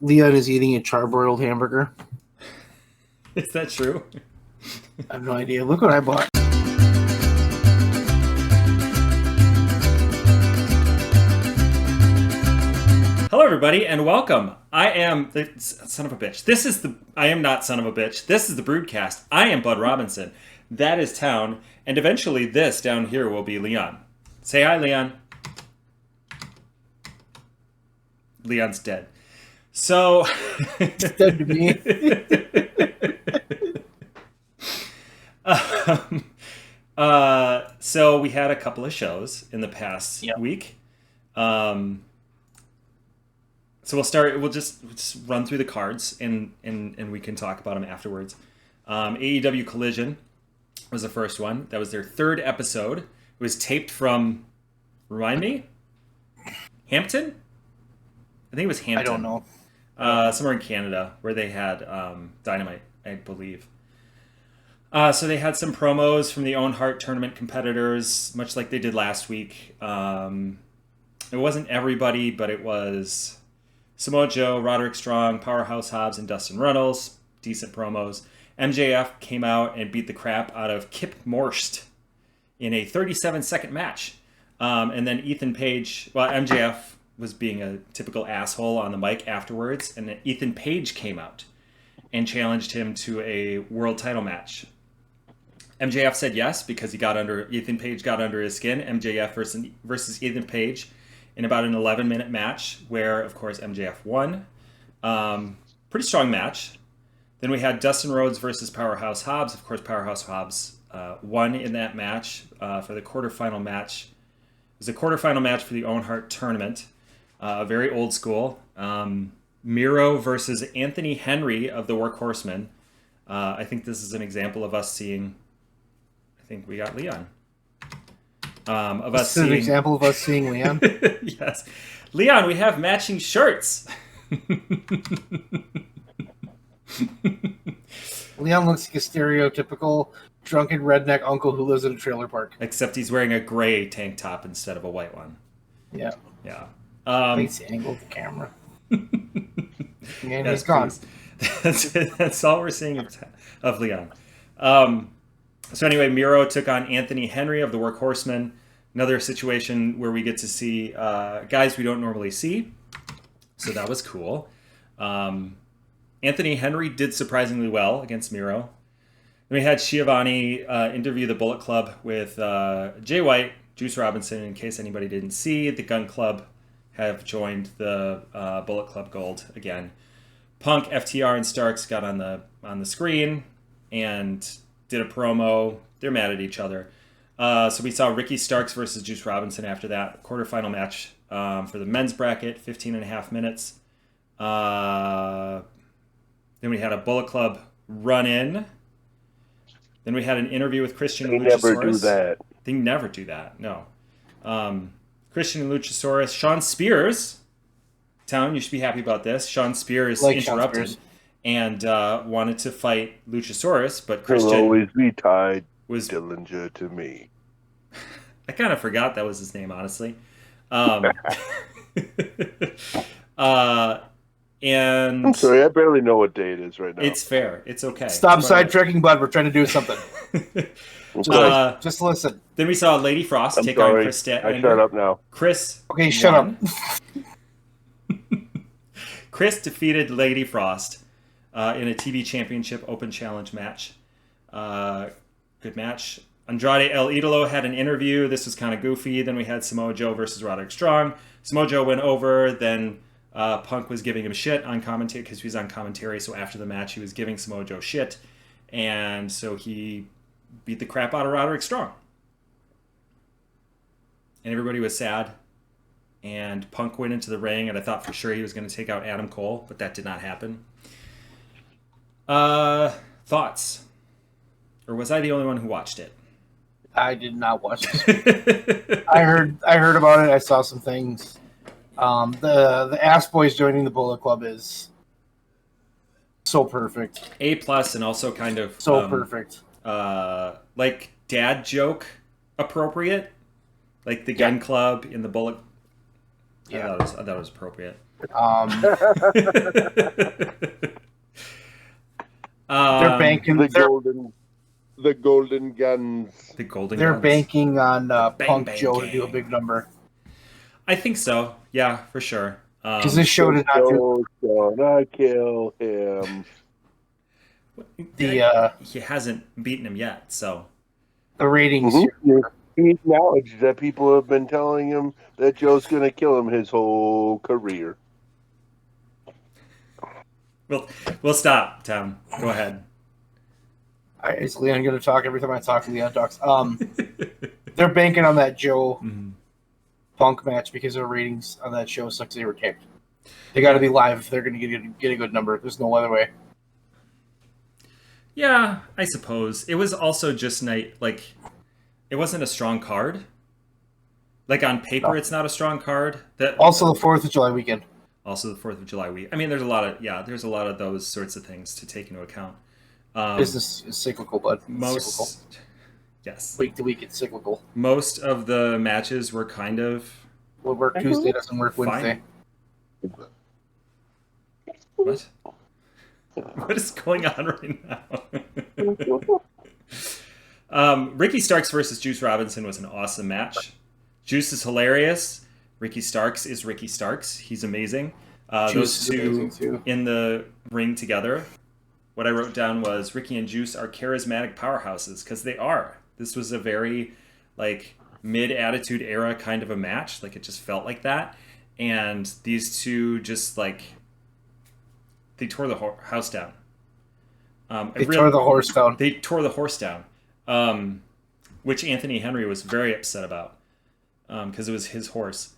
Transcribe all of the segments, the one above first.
Leon is eating a charbroiled hamburger. Is that true? I have no idea. Look what I bought. Hello, everybody, and welcome. I am the son of a bitch. I am not son of a bitch. This is the BREWDCAST. I am Bud Robinson. That is Town, and eventually this down here will be Leon. Say hi, Leon. Leon's dead. So, It's dead to me. So we had a couple of shows in the past week. So we'll just run through the cards and we can talk about them afterwards. AEW Collision was the first one. That was their third episode. It was taped from, remind me? Hampton? I think it was Hampton. I don't know. Somewhere in Canada where they had Dynamite, I believe. So they had some promos from the Owen Hart tournament competitors, much like they did last week. It wasn't everybody, but it was Samoa Joe, Roderick Strong, Powerhouse Hobbs, and Dustin Runnels. Decent promos. MJF came out and beat the crap out of Kip Morst in a 37-second match. And then Ethan Page, MJF was being a typical asshole on the mic afterwards, and then Ethan Page came out and challenged him to a world title match. MJF said yes because Ethan Page got under his skin. MJF versus Ethan Page in about an 11-minute match where, of course, MJF won. Pretty strong match. Then we had Dustin Rhodes versus Powerhouse Hobbs. Of course, Powerhouse Hobbs won in that match for the quarterfinal match. It was a quarterfinal match for the Owen Hart tournament. Very old school. Miro versus Anthony Henry of the Workhorsemen. I think this is an example of us seeing... I think we got Leon. This is an example of us seeing Leon? Yes. Leon, we have matching shirts. Leon looks like a stereotypical drunken redneck uncle who lives in a trailer park. Except he's wearing a gray tank top instead of a white one. Yeah. Yeah. Thanks the angle of the camera. And Yes, he's gone. That's all we're seeing of Leon. So anyway, Miro took on Anthony Henry of the Workhorsemen. Another situation where we get to see guys we don't normally see. So that was cool. Anthony Henry did surprisingly well against Miro. Then we had Schiavone interview the Bullet Club with Jay White, Juice Robinson. In case anybody didn't see, the Gun Club have joined the Bullet Club Gold again. Punk, FTR, and Starks got on the screen and did a promo. They're mad at each other. So we saw Ricky Starks versus Juice Robinson after that. Quarterfinal match for the men's bracket, 15 and a half minutes. Then we had a Bullet Club run-in. Then we had an interview with Christian and Luchasaurus. They never do that. They never do that, no. Christian and Luchasaurus. Sean Spears. Town, you should be happy about this. Sean Spears interrupted and wanted to fight Luchasaurus, but Christian... He'll always be tied Dillinger to me. I kind of forgot that was his name, honestly. And I'm sorry, I barely know what day it is right now. It's fair. It's okay. Stop sidetracking, Bud. We're trying to do something. Just listen. Then we saw Lady Frost take on Chris Statlander. I shut up now. Chris. Okay, shut up. Chris defeated Lady Frost in a TV Championship Open Challenge match. Good match. Andrade El Idolo had an interview. This was kind of goofy. Then we had Samoa Joe versus Roderick Strong. Samoa Joe went over. Then Punk was giving him shit on commentary because he was on commentary. So after the match, he was giving Samoa Joe shit. And so he beat the crap out of Roderick Strong. And everybody was sad. And Punk went into the ring, and I thought for sure he was going to take out Adam Cole, but that did not happen. Thoughts? Or was I the only one who watched it? I did not watch it. I heard about it. I saw some things. The Ass Boys joining the Bullet Club is so perfect. A+, and also kind of... So perfect. Like dad joke appropriate. Like the Gun Club in the Bullet... Yeah. I thought it was appropriate. They're banking. The golden guns. The golden They're guns. banking on bang, Punk bang Joe gang. to do a big number. I think so. Yeah, for sure. Because this show did not do. Gonna kill him. He hasn't beaten him yet, so. The ratings. Mm-hmm. He acknowledged that people have been telling him that Joe's going to kill him his whole career. We'll stop, Tom. Go ahead. Is Leon going to talk every time I talk? Leon talks. They're banking on that Joe Punk match because their ratings on that show sucks. They were taped. They got to be live if they're going to get a good number. There's no other way. Yeah, I suppose. It was also just it wasn't a strong card. Like on paper, It's not a strong card. Also the 4th of July weekend. Also the 4th of July week. I mean, there's a lot of those sorts of things to take into account. Business is cyclical, bud. Cyclical. Yes. Week to week, it's cyclical. Most of the matches were kind of... We'll work Tuesday, doesn't work Wednesday. What? What is going on right now? Ricky Starks versus Juice Robinson was an awesome match. Juice is hilarious. Ricky Starks is Ricky Starks. He's amazing. Those two in the ring together. What I wrote down was Ricky and Juice are charismatic powerhouses, because they are. This was a very mid-attitude era kind of a match. It just felt like that. And these two just they tore the house down. They tore the horse down. They tore the horse down, which Anthony Henry was very upset about because it was his horse.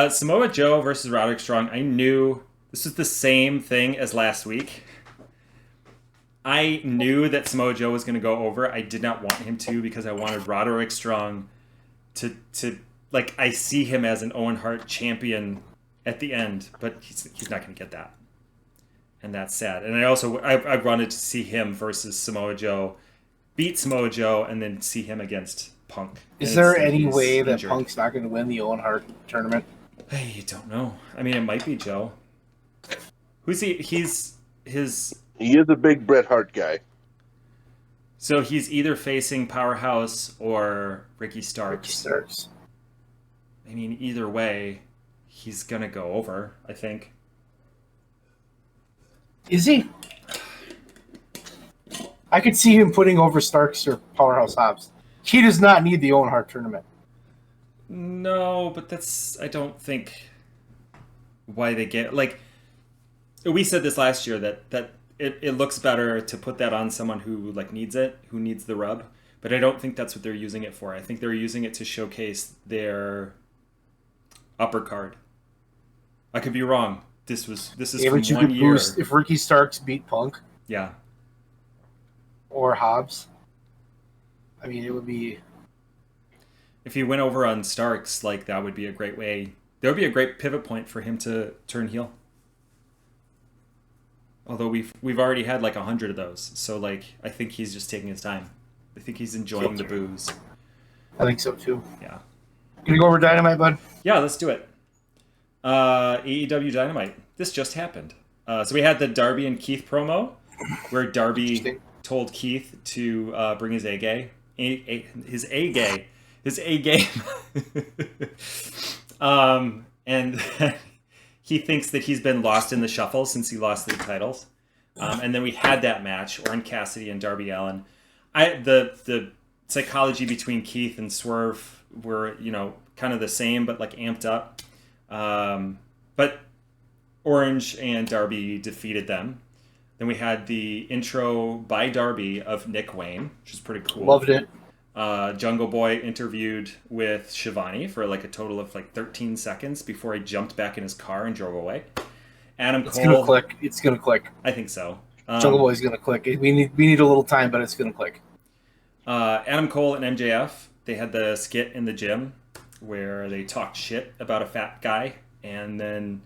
Samoa Joe versus Roderick Strong. I knew this was the same thing as last week. I knew that Samoa Joe was going to go over. I did not want him to because I wanted Roderick Strong to I see him as an Owen Hart champion at the end, but he's not going to get that. And that's sad. And I wanted to see him versus Samoa Joe, beat Samoa Joe, and then see him against Punk. Is there any way that Punk's not going to win the Owen Hart tournament? I don't know. I mean, it might be Joe. Who's he? He is a big Bret Hart guy. So he's either facing Powerhouse or Ricky Starks. I mean, either way, he's going to go over, I think. Is he? I could see him putting over Starks or Powerhouse Hobbs. He does not need the Owen Hart tournament. No, but I don't think why they get... we said this last year that it looks better to put that on someone who needs it, who needs the rub. But I don't think that's what they're using it for. I think they're using it to showcase their upper card. I could be wrong. This is from 1 year. If Ricky Starks beat Punk, yeah, or Hobbs, I mean, it would be. If he went over on Starks, that would be a great way. There would be a great pivot point for him to turn heel. Although we've already had 100 of those, so I think he's just taking his time. I think he's enjoying the booze. I think so too. Yeah. Can you go over Dynamite, bud? Yeah, let's do it. AEW Dynamite. This just happened. So we had the Darby and Keith promo, where Darby told Keith to bring his A-game. His A-game. And he thinks that he's been lost in the shuffle since he lost the titles. And then we had that match, Orange Cassidy and Darby Allin. The psychology between Keith and Swerve were, kind of the same, but amped up. But Orange and Darby defeated them. Then we had the intro by Darby of Nick Wayne, which is pretty cool. Loved it. Jungle Boy interviewed with Shivani for a total of 13 seconds before he jumped back in his car and drove away. It's gonna click. It's gonna click. I think so. Jungle Boy's gonna click. We need a little time, but it's gonna click. Adam Cole and MJF, they had the skit in the gym where they talked shit about a fat guy, and then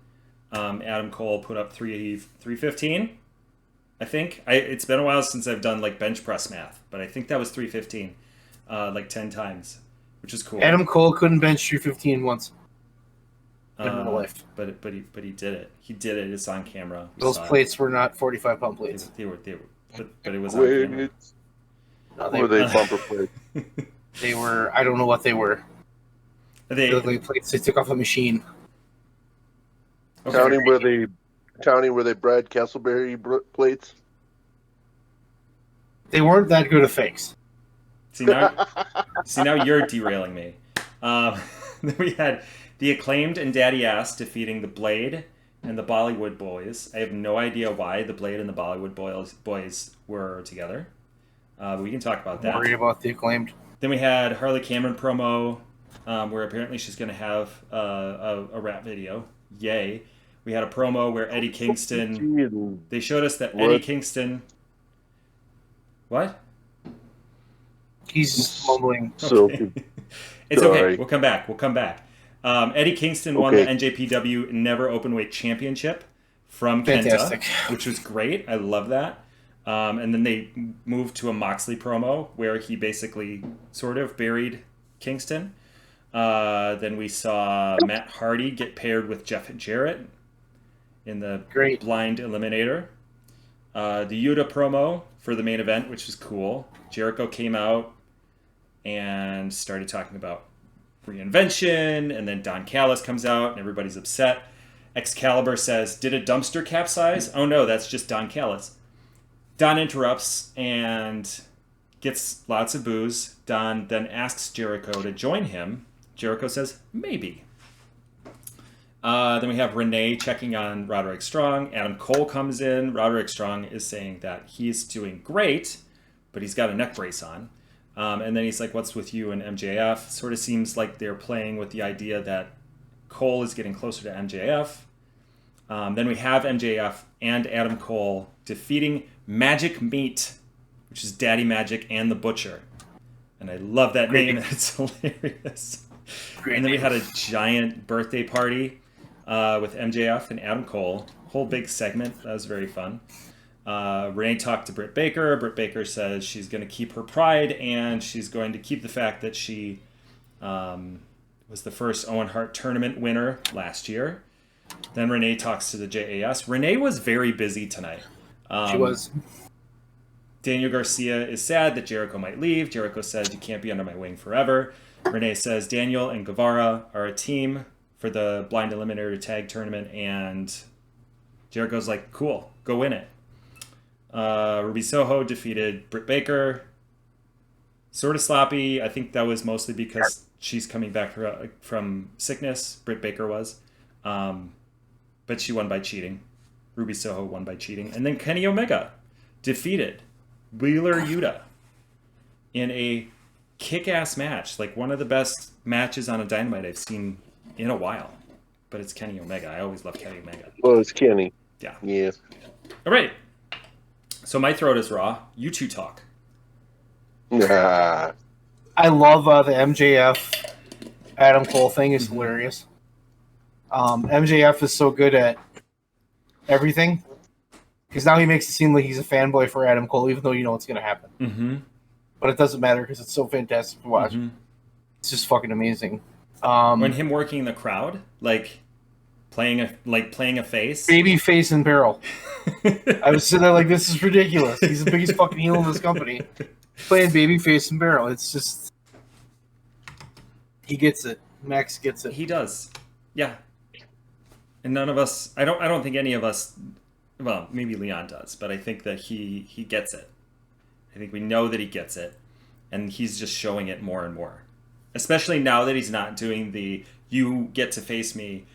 Adam Cole put up 315. I think it's been a while since I've done bench press math, but I think that was 315, 10 times, which is cool. Adam Cole couldn't bench 315 once. in real life. But he did it. He did it. It's on camera. We Those saw it. plates were not 45-pound plates. They were, but it was on camera. No, Were they bumper plates? They were. I don't know what they were. They looked like plates they took off a machine. Okay. Counting were they Brad Castleberry plates? They weren't that good of fakes. See now you're derailing me. Then we had the Acclaimed and Daddy Ass defeating the Blade and the Bollywood Boys. I have no idea why the Blade and the Bollywood Boys were together. We can talk about that. Worried about the Acclaimed. Then we had Harley Cameron promo, where apparently she's going to have a rap video. Yay. We had a promo where Eddie Kingston... They showed us that Eddie Kingston... What? He's mumbling. Okay. It's okay. We'll come back. Eddie Kingston won the NJPW Never Openweight Championship from Fantastic. Kenta, which was great. I love that. And then they moved to a Moxley promo where he basically sort of buried Kingston. Then we saw Matt Hardy get paired with Jeff Jarrett in the Blind Eliminator. The Yuta promo for the main event, which was cool. Jericho came out and started talking about reinvention, and then Don Callis comes out and everybody's upset. Excalibur says, "Did a dumpster capsize?" Oh no, that's just Don Callis. Don interrupts and gets lots of boos. Don then asks Jericho to join him. Jericho says, maybe. Then we have Renee checking on Roderick Strong. Adam Cole comes in. Roderick Strong is saying that he's doing great, but he's got a neck brace on. And then he's like, what's with you and MJF? Sort of seems like they're playing with the idea that Cole is getting closer to MJF. Then we have MJF and Adam Cole defeating Magic Meat, which is Daddy Magic and the Butcher. And I love that name. It's hilarious. And then we had a giant birthday party with MJF and Adam Cole. Whole big segment. That was very fun. Renee talked to Britt Baker. Britt Baker says she's going to keep her pride and she's going to keep the fact that she was the first Owen Hart tournament winner last year. Then Renee talks to the JAS. Renee was very busy tonight. She was. Daniel Garcia is sad that Jericho might leave. Jericho says, you can't be under my wing forever. Renee says Daniel and Guevara are a team for the Blind Eliminator Tag Tournament, and Jericho's like, cool, go win it. Ruby Soho defeated Britt Baker. Sort of sloppy. I think that was mostly because she's coming back from sickness. Britt Baker was. But she won by cheating. Ruby Soho won by cheating. And then Kenny Omega defeated Wheeler Yuta in a kick-ass match. Like one of the best matches on a Dynamite I've seen in a while. But it's Kenny Omega. I always love Kenny Omega. Well, it's Kenny. Yeah. Yeah. All right. So my throat is raw. You two talk. Nah. I love the MJF Adam Cole thing is hilarious. MJF is so good at everything because now he makes it seem like he's a fanboy for Adam Cole, even though you know what's going to happen. Mm-hmm. But it doesn't matter because it's so fantastic to watch. Mm-hmm. It's just fucking amazing. When him working the crowd, like playing a face, baby face and barrel. I was sitting there like, this is ridiculous. He's the biggest fucking heel in this company, playing baby face and barrel. It's just he gets it. Max gets it. He does. Yeah. And none of us, I don't think any of us, well, maybe Leon does, but I think that he gets it. I think we know that he gets it, and he's just showing it more and more. Especially now that he's not doing the, you get to face me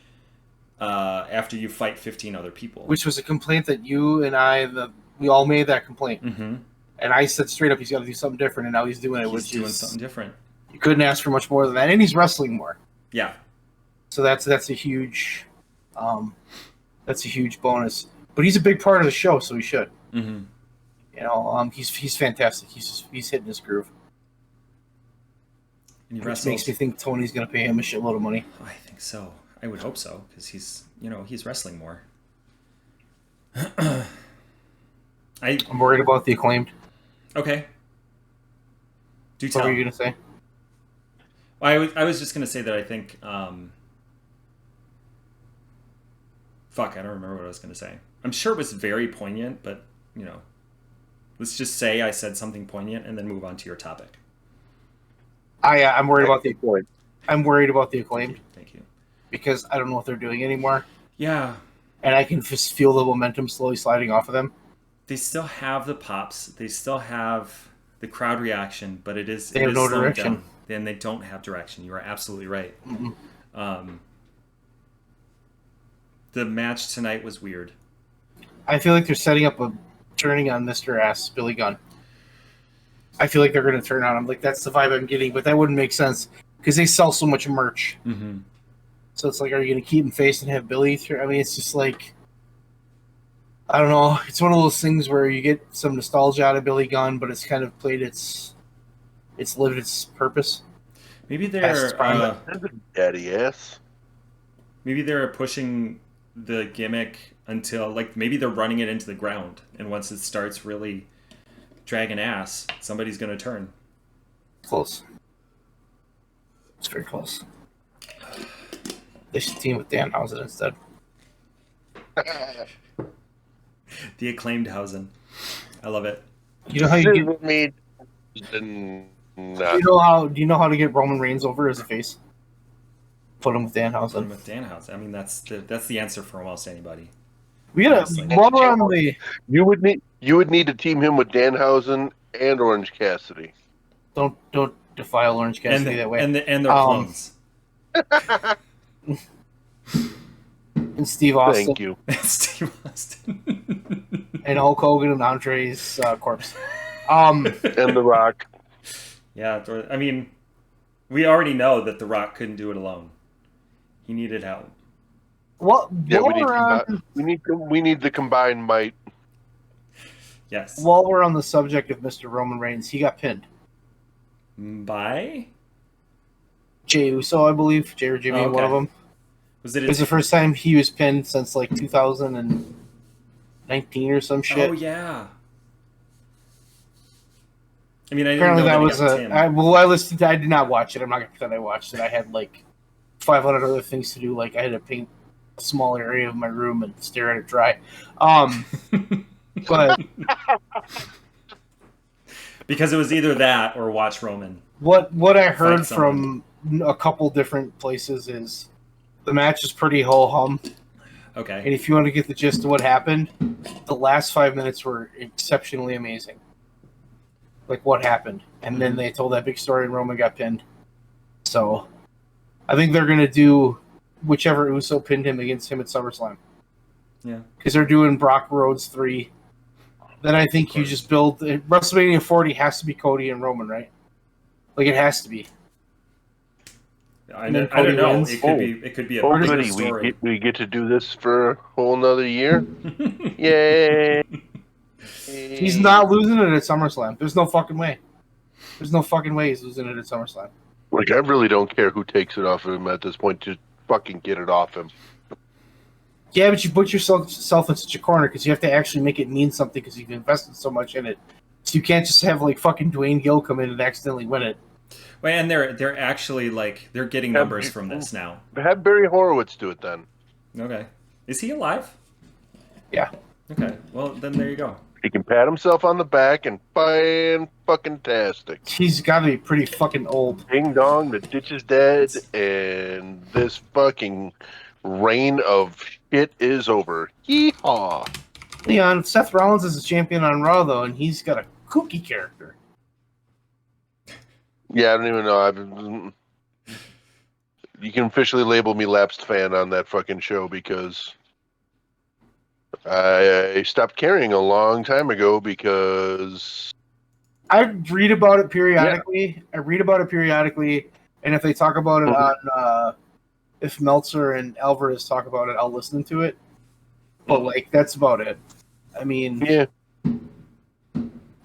after you fight 15 other people. Which was a complaint that you and we all made that complaint. Mm-hmm. And I said straight up, he's got to do something different, and now he's doing it. He's doing something different. You couldn't ask for much more than that, and he's wrestling more. Yeah. So that's a huge, bonus. But he's a big part of the show, so he should. Mm-hmm. You know, he's fantastic. He's hitting his groove. Which makes me think Tony's going to pay him a shitload of money. I think so. I would hope so, because he's wrestling more. I'm worried about the Acclaimed. Okay. Do tell. What were you going to say? Well, I was just going to say that I think Fuck, I don't remember what I was going to say. I'm sure it was very poignant, but, you know, let's just say I said something poignant and then move on to your topic. I'm worried about the point. I'm worried about the Acclaimed Thank you. because I don't know what they're doing anymore, Yeah, and I can just feel the momentum slowly sliding off of them. they still have the pops. They still have the crowd reaction, but it is They have no direction. down. Then they don't have direction. You are absolutely right. The match tonight was weird. I feel like they're setting up a turning on Mr. Ass, Billy Gunn. I feel like they're going to turn on him. Like, that's the vibe I'm getting, but that wouldn't make sense because they sell so much merch. Mm-hmm. So it's like, are you going to keep him face and have Billy through? I mean, it's just like, I don't know. It's one of those things where you get some nostalgia out of Billy Gunn, but it's kind of played it's lived its purpose. Maybe they're Daddy ass. maybe they're pushing the gimmick until, like, maybe they're running it into the ground, and once it starts really dragging ass, somebody's going to turn. Close. It's very close. They should team with Danhausen instead. The Acclaimed Hausen. I love it. You know how you get, Nah. do you know how to get Roman Reigns over as a face? Put him with Danhausen. With Danhausen. I mean, that's the answer for almost anybody. We gotta while we're on the You would need to team him with Danhausen and Orange Cassidy. don't defile Orange Cassidy that way. And their clones. And Steve Austin. Thank you. Steve Austin. And Hulk Hogan and Andre's corpse. And The Rock. Yeah, I mean, we already know that The Rock couldn't do it alone. He needed help. Well, Yeah, we need the combined might. Yes. while we're on the subject of Mr. Roman Reigns, he got pinned. By? Jey Uso, I believe. Jey or Jimmy, Oh, okay. one of them. Was It was the first time he was pinned since like 2019 or some shit. Oh, yeah. I mean, I didn't Apparently know that he was got pinned. I listened to, I did not watch it. I'm not going to pretend I watched it. I had like 500 other things to do. Like I had to paint a small area of my room and stare at it dry. But Because it was either that or watch Roman. what I heard Fight someone. from a couple different places is the match is pretty ho-hum. Okay. And if you want to get the gist of what happened, the last 5 minutes were exceptionally amazing. Like what happened. And then they told that big story and Roman got pinned. So I think they're going to do whichever Uso pinned him against him at SummerSlam. Yeah. Because they're doing Brock Rhodes 3. Then I think you just build... WrestleMania 40 has to be Cody and Roman, right? Like it has to be. I And then don't Cody know. wins. It could be a Oh, bigger goody, story. we get to do this for a whole nother year? Yay! He's not losing it at SummerSlam. There's no fucking way. There's no fucking way he's losing it at SummerSlam. Like, I really don't care who takes it off of him at this point. Just fucking get it off him. Yeah, but you put yourself in such a corner because you have to actually make it mean something because you've invested so much in it. So you can't just have like fucking Dwayne Gill come in and accidentally win it. Well, and they're actually like they're getting numbers from this now. Have Barry Horowitz do it then. Okay. Is he alive? Yeah. Okay. Well, then there you go. He can pat himself on the back and fucking tastic. He's got to be pretty fucking old. Ding dong, the ditch is dead, and this fucking reign of shit is over. Yeehaw! Leon, Seth Rollins is a champion on Raw, though, and he's got a kooky character. Yeah, I don't even know. You can officially label me lapsed fan on that fucking show because I stopped caring a long time ago because I read about it periodically. Yeah. And if they talk about it on, if Meltzer and Alvarez talk about it, I'll listen to it. But, like, that's about it. I mean, yeah,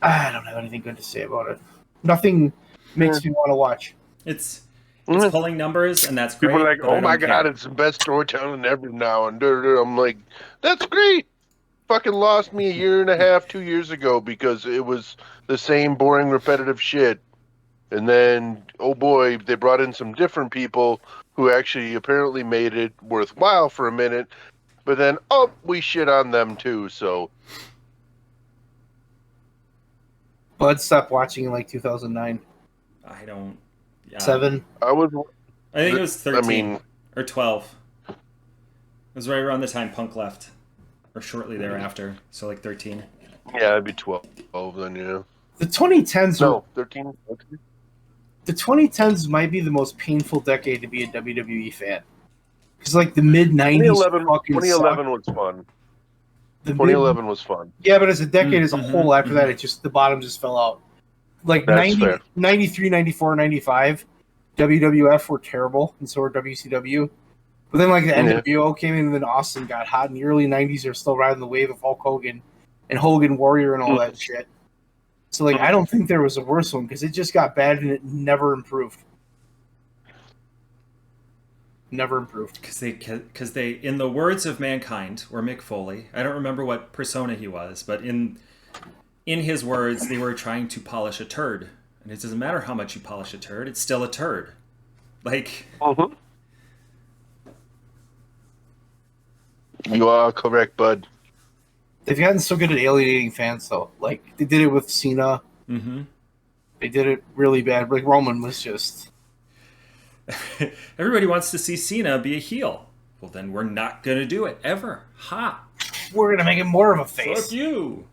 I don't have anything good to say about it. Nothing makes me want to watch. It's pulling numbers, and that's great. People are like, but I oh my don't god, care. it's the best storytelling ever now. And I'm like, that's great. Fucking lost me a year and a half, 2 years ago because it was the same boring, repetitive shit. And then, oh boy, they brought in some different people who actually apparently made it worthwhile for a minute. but then we shit on them too. So Bud stopped watching in like 2009. I don't. Yeah. 7. I think it was 13 I mean, or 12. It was right around the time Punk left, or shortly thereafter. So like 13. yeah, it'd be 12 then. Yeah. The 2010s No, 13. The 2010s might be the most painful decade to be a WWE fan. Because like the mid 90s 2011 was fun. 2011 was fun. Yeah, but as a decade as a whole, after that, the bottom just fell out. Like That's 90, fair. 93, 94, 95, WWF were terrible, and so were WCW. But then like the NWO came in, and then Austin got hot. In the early 90s, they're still riding the wave of Hulk Hogan and Hogan Warrior and all that shit. So like I don't think there was a worse one because it just got bad and it never improved. Never improved. Because they, in the words of Mankind or Mick Foley, I don't remember what persona he was, but in his words, they were trying to polish a turd, and it doesn't matter how much you polish a turd; it's still a turd. Like. You are correct, bud. They've gotten so good at alienating fans, though. Like, they did it with Cena. Mm-hmm. They did it really bad. Like, Roman was just... Everybody wants to see Cena be a heel. Well, then we're not going to do it, ever. Ha! We're going to make him more of a face. Fuck you!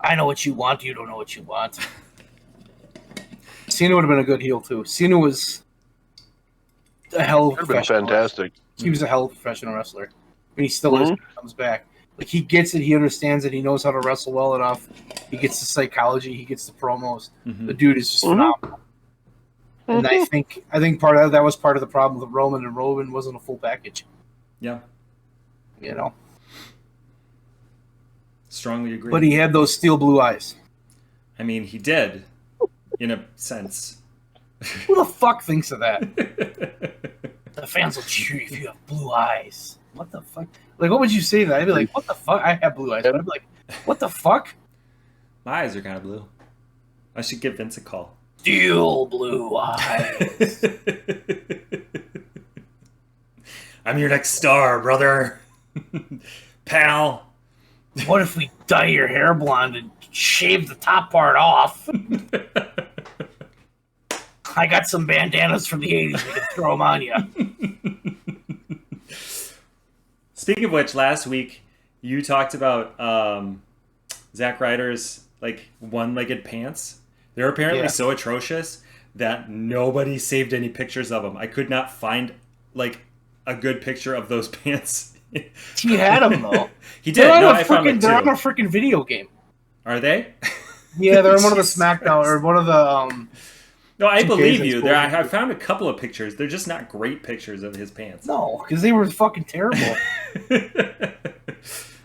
I know what you want. You don't know what you want. Cena would have been a good heel, too. Cena was a hell of a professional. Fantastic. He was a hell of a professional wrestler. And he still is when he comes back. Like, he gets it, he understands it, he knows how to wrestle well enough. He gets the psychology, he gets the promos. The dude is just phenomenal. And I think part of that was part of the problem with Roman, and Roman wasn't a full package. Yeah. You know? Strongly agree. But he had those steel blue eyes. I mean, he did, in a sense. Who the fuck thinks of that? The fans will cheer you if you have blue eyes. What the fuck? Like, what would you say to that? I'd be like, what the fuck? I have blue eyes. But I'd be like, what the fuck? My eyes are kind of blue. I should give Vince a call. Steel blue eyes. I'm your next star, brother. Pal. What if we dye your hair blonde and shave the top part off? I got some bandanas from the 80s. We can throw them on you. Speaking of which, last week you talked about Zack Ryder's like one-legged pants. They're apparently so atrocious that nobody saved any pictures of them. I could not find like a good picture of those pants. He had them though. He did. They're No, on I found it too. They're on a freaking video game. Are they? Yeah, they're on one of the SmackDown or one of the. No, I believe you. There, I found a couple of pictures. They're just not great pictures of his pants. No, because they were fucking terrible.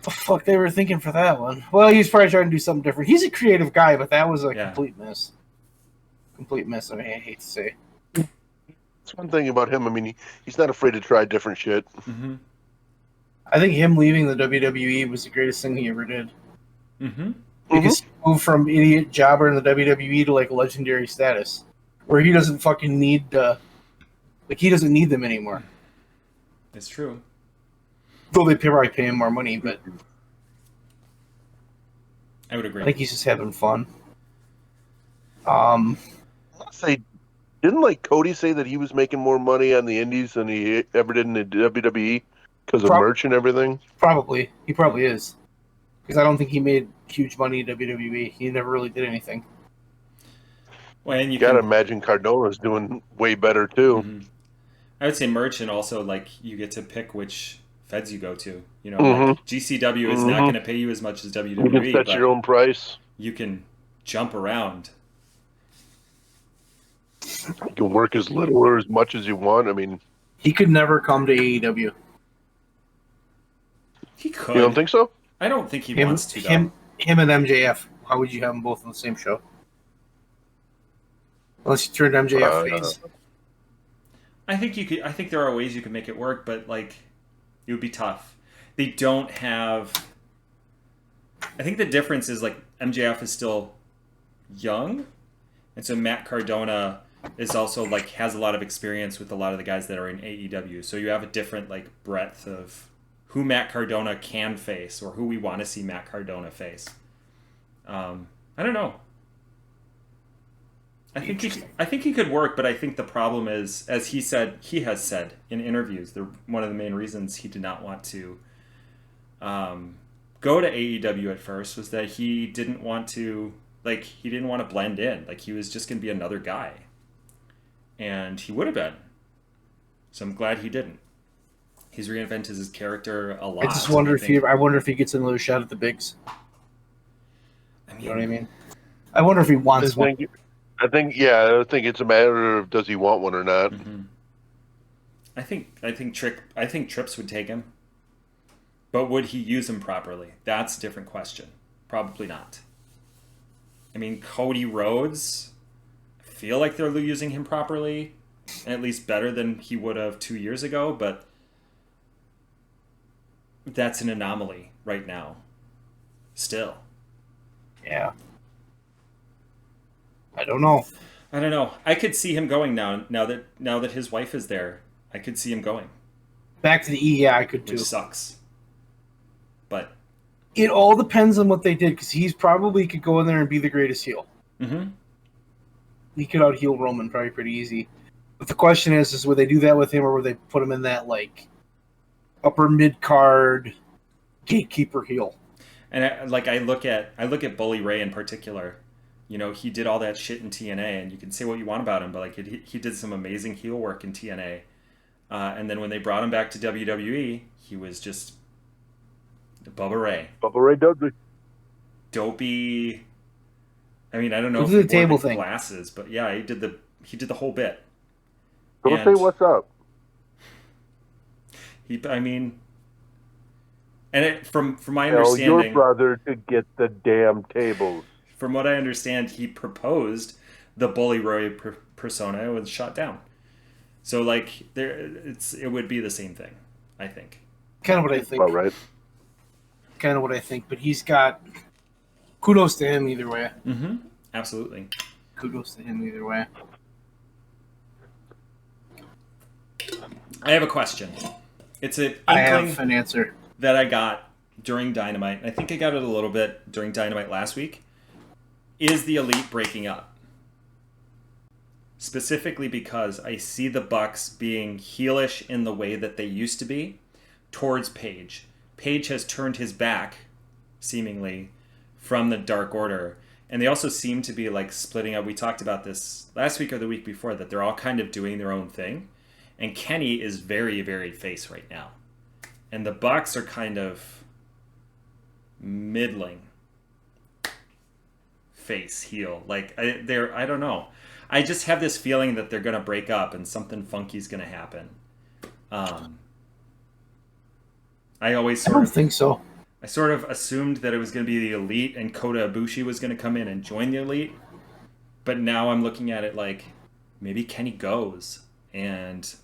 The fuck they were thinking for that one? Well, he's probably trying to do something different. He's a creative guy, but that was a complete miss. Complete miss. I mean, I hate to say. That's one thing about him. I mean, he's not afraid to try different shit. Mm-hmm. I think him leaving the WWE was the greatest thing he ever did. Mm-hmm. Because he moved from idiot jobber in the WWE to like legendary status, where he doesn't fucking need he doesn't need them anymore. It's true. Though they probably pay him more money, but I would agree. I think he's just having fun. Didn't like Cody say that he was making more money on the Indies than he ever did in the WWE because of merch and everything? Probably. He probably is. Because I don't think he made huge money in WWE. He never really did anything. Well, and you gotta imagine Cardona's doing way better too. Mm-hmm. I would say merch, and also like you get to pick which feds you go to. You know, like GCW is not going to pay you as much as WWE. You can set your own price. You can jump around. You can work as little or as much as you want. I mean, he could never come to AEW. He could. You don't think so? I don't think he wants to. Him and MJF. How would you have them both on the same show? Unless you turned MJF face. I think you could. I think there are ways you can make it work, but like, it would be tough. They don't have. I think the difference is like MJF is still young, and so Matt Cardona is also like has a lot of experience with a lot of the guys that are in AEW. So you have a different like breadth of who Matt Cardona can face or who we want to see Matt Cardona face. I don't know. I think he could work, but I think the problem is, as he has said in interviews, one of the main reasons he did not want to go to AEW at first was that he didn't want to blend in. Like, he was just going to be another guy. And he would have been. So I'm glad he didn't. He's reinvented his character a lot. I just wonder if he gets another shot at the bigs. You know what I mean? I wonder if he wants one. I think it's a matter of does he want one or not. Mm-hmm. I think Trips would take him. But would he use him properly? That's a different question. Probably not. I mean, Cody Rhodes, I feel like they're using him properly, at least better than he would have 2 years ago, but that's an anomaly right now. Still. Yeah. I don't know. I could see him going now that his wife is there. I could see him going. Back to the E, yeah, I could too. Which sucks. But it all depends on what they did, because he's probably could go in there and be the greatest heel. Mm-hmm. He could out-heel Roman probably pretty easy. But the question is would they do that with him, or would they put him in that, like, upper mid-card gatekeeper heel? And I look at Bully Ray in particular. You know, he did all that shit in TNA, and you can say what you want about him, but like he did some amazing heel work in TNA. And then when they brought him back to WWE, he was just Bubba Ray. Bubba Ray Dudley. Dopey. I mean, I don't know if he did the table thing. Glasses, but yeah, he did the whole bit. Don't say what's up. From my understanding, your brother to get the damn tables. From what I understand, he proposed the Bully Ray persona and was shot down. So, like, it would be the same thing, I think. Kind of what I think. About right. Kind of what I think, but he's got kudos to him either way. Mm-hmm. Absolutely. Kudos to him either way. I have a question. It's I have an answer that I got during Dynamite. I think I got it a little bit during Dynamite last week. Is the Elite breaking up? Specifically because I see the Bucks being heelish in the way that they used to be towards Paige. Paige has turned his back, seemingly, from the Dark Order. And they also seem to be like splitting up. We talked about this last week or the week before, that they're all kind of doing their own thing. And Kenny is very, very face right now. And the Bucks are kind of middling. Face, heel. Like, I don't know. I just have this feeling that they're going to break up and something funky is going to happen. I don't think so. I sort of assumed that it was going to be the Elite and Kota Ibushi was going to come in and join the Elite. But now I'm looking at it like maybe Kenny goes and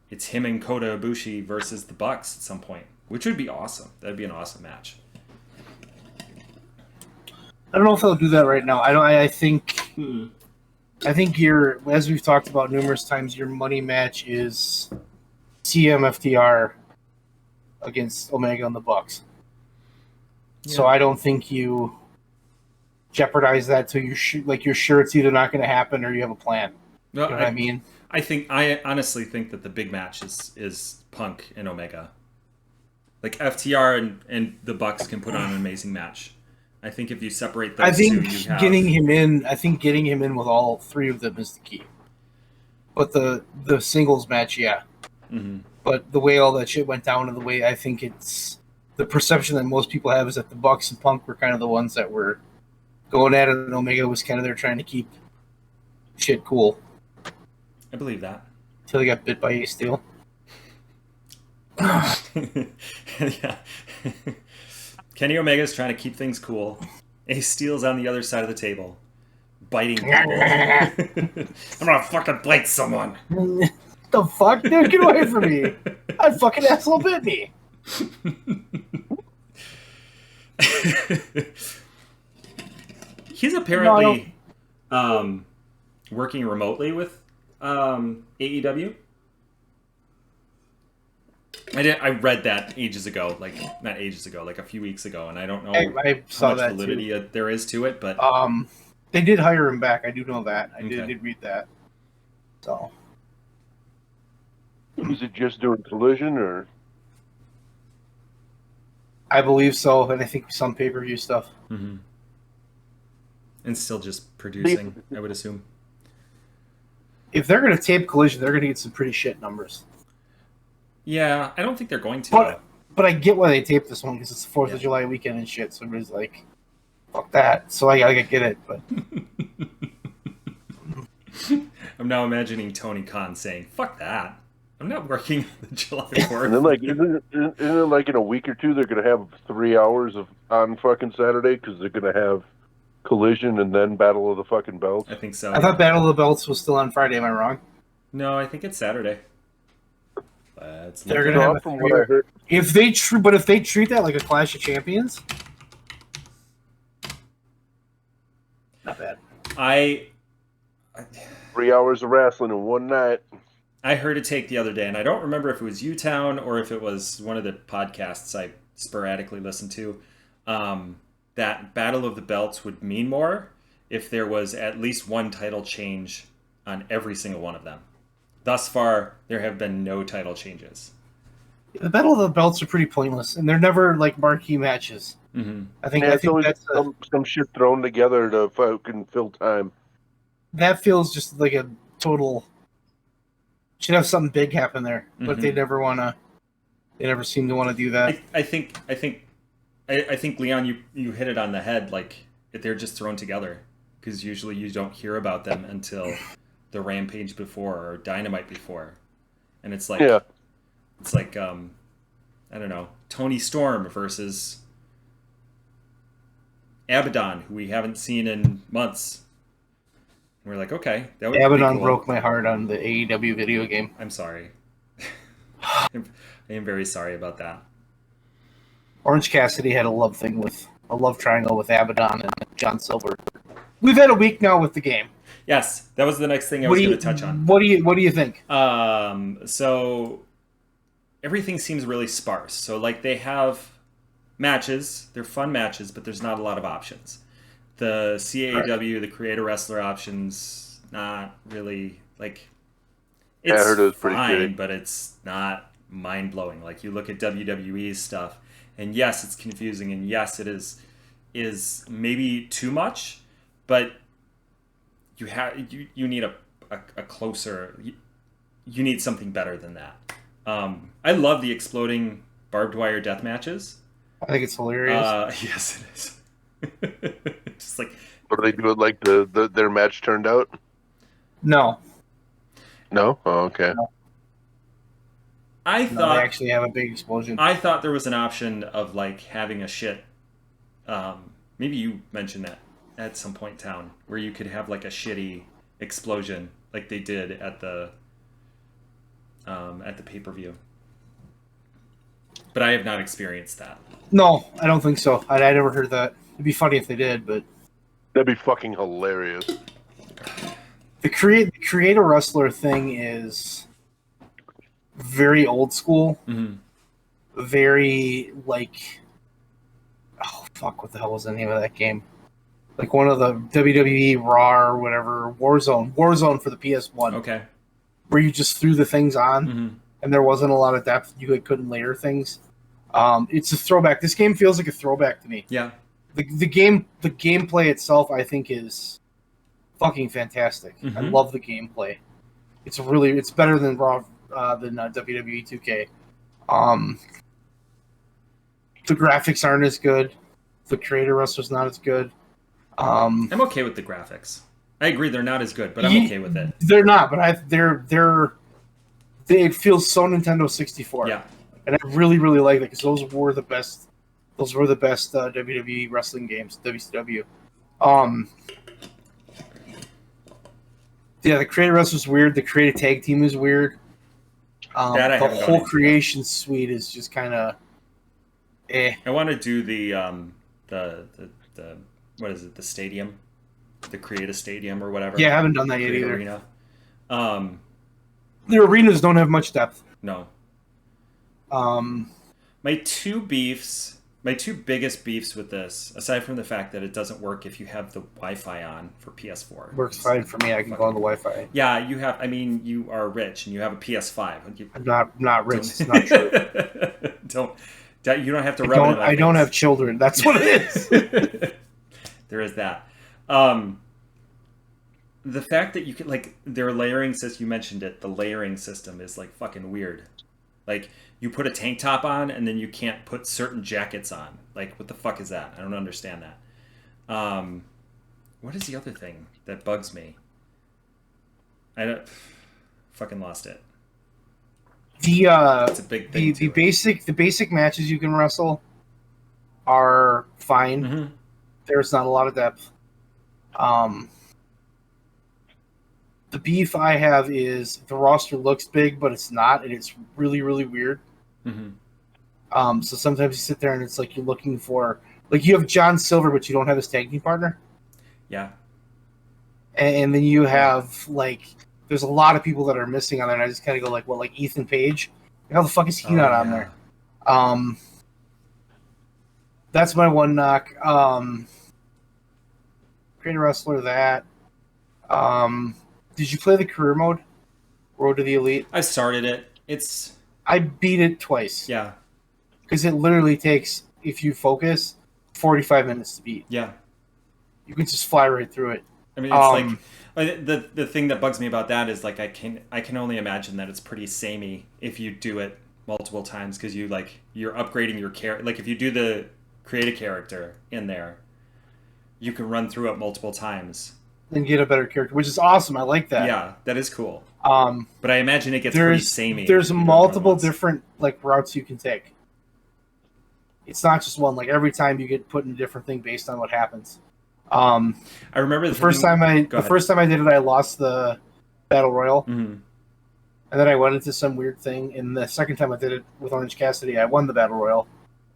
it's him and Kota Ibushi versus the Bucks at some point, which would be awesome. That'd be an awesome match. I don't know if they'll do that right now. I think as we've talked about numerous times, your money match is CMFTR against Omega and the Bucks. Yeah. So I don't think you jeopardize that till you're sure it's either not going to happen or you have a plan. No, you know what I mean? I honestly think that the big match is Punk and Omega. Like, FTR and the Bucks can put on an amazing match. I think if you separate those two, you have... getting him in with all three of them is the key. But the singles match, yeah. Mm-hmm. But the way all that shit went down, and the way I think it's the perception that most people have is that the Bucks and Punk were kind of the ones that were going at it, and Omega was kind of there trying to keep shit cool. I believe that. Until he got bit by Ace Steel. Yeah. Kenny Omega's trying to keep things cool. Ace Steel's on the other side of the table, biting people. I'm gonna fucking bite someone. The fuck, dude? Get away from me! That fucking asshole bit me. He's apparently working remotely with AEW. I read that ages ago, like not ages ago, like a few weeks ago, and I don't know I saw how much that validity too. there is to it, but They did hire him back. I do know that. I Okay. did read that. So Is it just doing Collision or? I believe so, and I think some pay-per-view stuff. and still just producing, I would assume. If they're going to tape Collision, they're going to get some pretty shit numbers. Yeah, I don't think they're going to. But I get why they taped this one because it's the 4th Yeah. of July weekend and shit. So everybody's like, "Fuck that!" So I gotta get it. But I'm now imagining Tony Khan saying, "Fuck that! I'm not working the July 4th." And then, like, isn't it like in a week or two they're gonna have 3 hours of on fucking Saturday because they're gonna have Collision and then Battle of the fucking Belts? I think so. I thought Battle of the Belts was still on Friday. Am I wrong? No, I think it's Saturday. They're gonna have From what I heard, if they treat that like a Clash of Champions, not bad. 3 hours of wrestling in one night. I heard a take the other day, and I don't remember if it was U-Town or if it was one of the podcasts I sporadically listen to, that Battle of the Belts would mean more if there was at least one title change on every single one of them. Thus far, there have been no title changes. The Battle of the Belts are pretty pointless, and they're never like marquee matches. Mm-hmm. I think It's always that's some shit thrown together to fucking fill time. that feels just like a total. Should have something big happen there, but Mhm. they never wanna. They never seem to want to do that. I think Leon, you hit it on the head. Like they're just thrown together because usually you don't hear about them until the Rampage before or Dynamite before, and it's like I don't know, Tony Storm versus Abaddon, who we haven't seen in months. And we're like, okay, that would be Abaddon cool. broke my heart on the AEW video game. I'm sorry. I am very sorry about that. Orange Cassidy had a love triangle with Abaddon and John Silver. We've had a week now with the game. Yes, that was the next thing I was going to touch on. What do you think? So everything seems really sparse. So like they have matches, they're fun matches, but there's not a lot of options. The CAW, the Creator Wrestler options, not really like. It's I heard it was pretty fine, shitty. but it's not mind blowing. Like you look at WWE's stuff, and yes, it's confusing, and yes, it is maybe too much, but you need a closer. You need something better than that. I love the exploding barbed wire death matches. I think it's hilarious. Yes, it is. Just like, What do they do? Like their match turned out? No, No. Oh, okay. I they thought actually have a big explosion. I thought there was an option of like having a shit. Maybe you mentioned that at some point in town where you could have like a shitty explosion like they did at the pay-per-view. But I have not experienced that. No, I don't think so. I never heard that. It'd be funny if they did, but That'd be fucking hilarious. the creator wrestler thing is very old school. Mm-hmm. Very like, oh fuck, what the hell was the name of that game? Like one of the WWE Raw or whatever, Warzone for the PS1. Okay. Where you just threw the things on, Mm-hmm. and there wasn't a lot of depth. You couldn't layer things. It's a throwback. This game feels like a throwback to me. Yeah. The gameplay itself, I think, is fucking fantastic. Mm-hmm. I love the gameplay. It's better than Raw than WWE 2K. The graphics aren't as good. The creator wrestler's not as good. I'm okay with the graphics. I agree they're not as good, but I'm okay with it. They're not, but they feel so Nintendo 64. Yeah. And I really, really like it because those were the best WWE wrestling games, WCW. Yeah, the creator wrestler's weird. The creative tag team is weird. That I the haven't gone whole into. creation suite is just kind of eh. I want to do the what is it? The stadium, the Create a Stadium or whatever. Yeah, I haven't done that yet Create either. Arena. The arenas don't have much depth. No. My two biggest beefs with this, aside from the fact that it doesn't work if you have the Wi-Fi on for PS4. Works fine for me. I can go on the Wi-Fi. Yeah, you have. I mean, you are rich and you have a PS5. I'm not rich. It's not true. You don't have to rub it in my I don't face. have children. That's what it is. There is that. The fact that you can, like, their layering system, you mentioned it, the layering system is, like, fucking weird. Like, you put a tank top on, and then you can't put certain jackets on. Like, what the fuck is that? I don't understand that. What is the other thing that bugs me? Fucking lost it. It's a big thing. The basic matches you can wrestle are fine. Mm-hmm. There's not a lot of depth. The beef I have is the roster looks big, but it's not, and it's really, really weird. Mm-hmm. So sometimes you sit there and it's like you're looking for, like, you have John Silver, but you don't have his tag team partner. Yeah. And then you have, like, there's a lot of people that are missing on there, and I just kind of go like, well, like Ethan Page, how the fuck is he not on there? That's my one knock. Great wrestler, that. Did you play the career mode? Road to the Elite? I started it. I beat it twice. Yeah. Because it literally takes, if you focus, 45 minutes to beat. Yeah. You can just fly right through it. I mean, it's like the thing that bugs me about that is, like, I can only imagine that it's pretty samey if you do it multiple times, because you're upgrading your character. Like, if you do the create a character in there, you can run through it multiple times and get a better character, which is awesome. I like that. Yeah, that is cool. But I imagine it gets pretty samey. There's multiple different, like, routes you can take. It's not just one. Like, every time you get put in a different thing based on what happens. I remember the first time I did it, I lost the Battle Royal. Mm-hmm. And then I went into some weird thing. And the second time I did it with Orange Cassidy, I won the Battle Royal.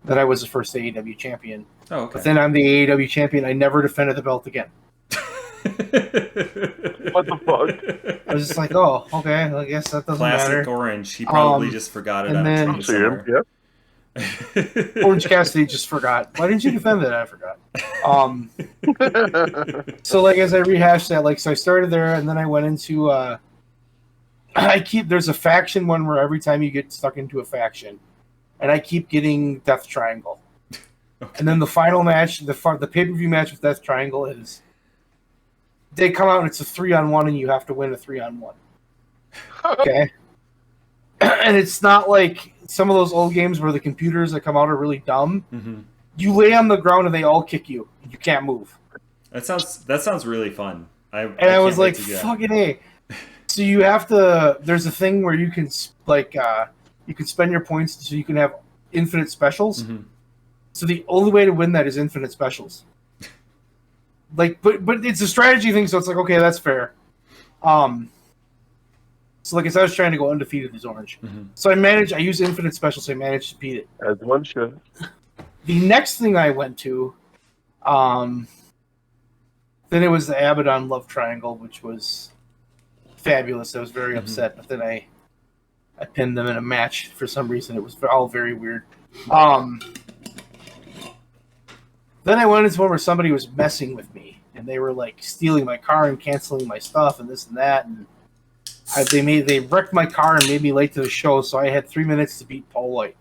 Then I was the first AEW champion. Oh, okay. But then I'm the AEW champion. I never defended the belt again. What the fuck? I was just like, oh, okay, I guess that doesn't matter. Classic Orange. He probably just forgot it. And then Orange Cassidy just forgot. Why didn't you defend it? I forgot. So, like, as I rehashed that, like, so I started there, and then I went into there's a faction one where every time you get stuck into a faction, and I keep getting Death Triangle. Okay. And then the final match, the pay-per-view match with Death Triangle is they come out and it's a 3-on-1 and you have to win a 3-on-1. Okay? And it's not like some of those old games where the computers that come out are really dumb. Mm-hmm. You lay on the ground and they all kick you. You can't move. That sounds really fun. I was like, fucking A. So you have to, there's a thing where you can, like, you can spend your points so you can have infinite specials. Mm-hmm. So the only way to win that is infinite specials. Like, but it's a strategy thing, so it's like, okay, that's fair. So, like I said, I was trying to go undefeated as Orange. Mm-hmm. So I use infinite specials, so I managed to beat it. As one should. The next thing I went to, then it was the Abaddon Love Triangle, which was fabulous. I was very upset, but then I pinned them in a match for some reason. It was all very weird. Then I went into one where somebody was messing with me, and they were, like, stealing my car and canceling my stuff and this and that, and they wrecked my car and made me late to the show, so I had 3 minutes to beat Paul White.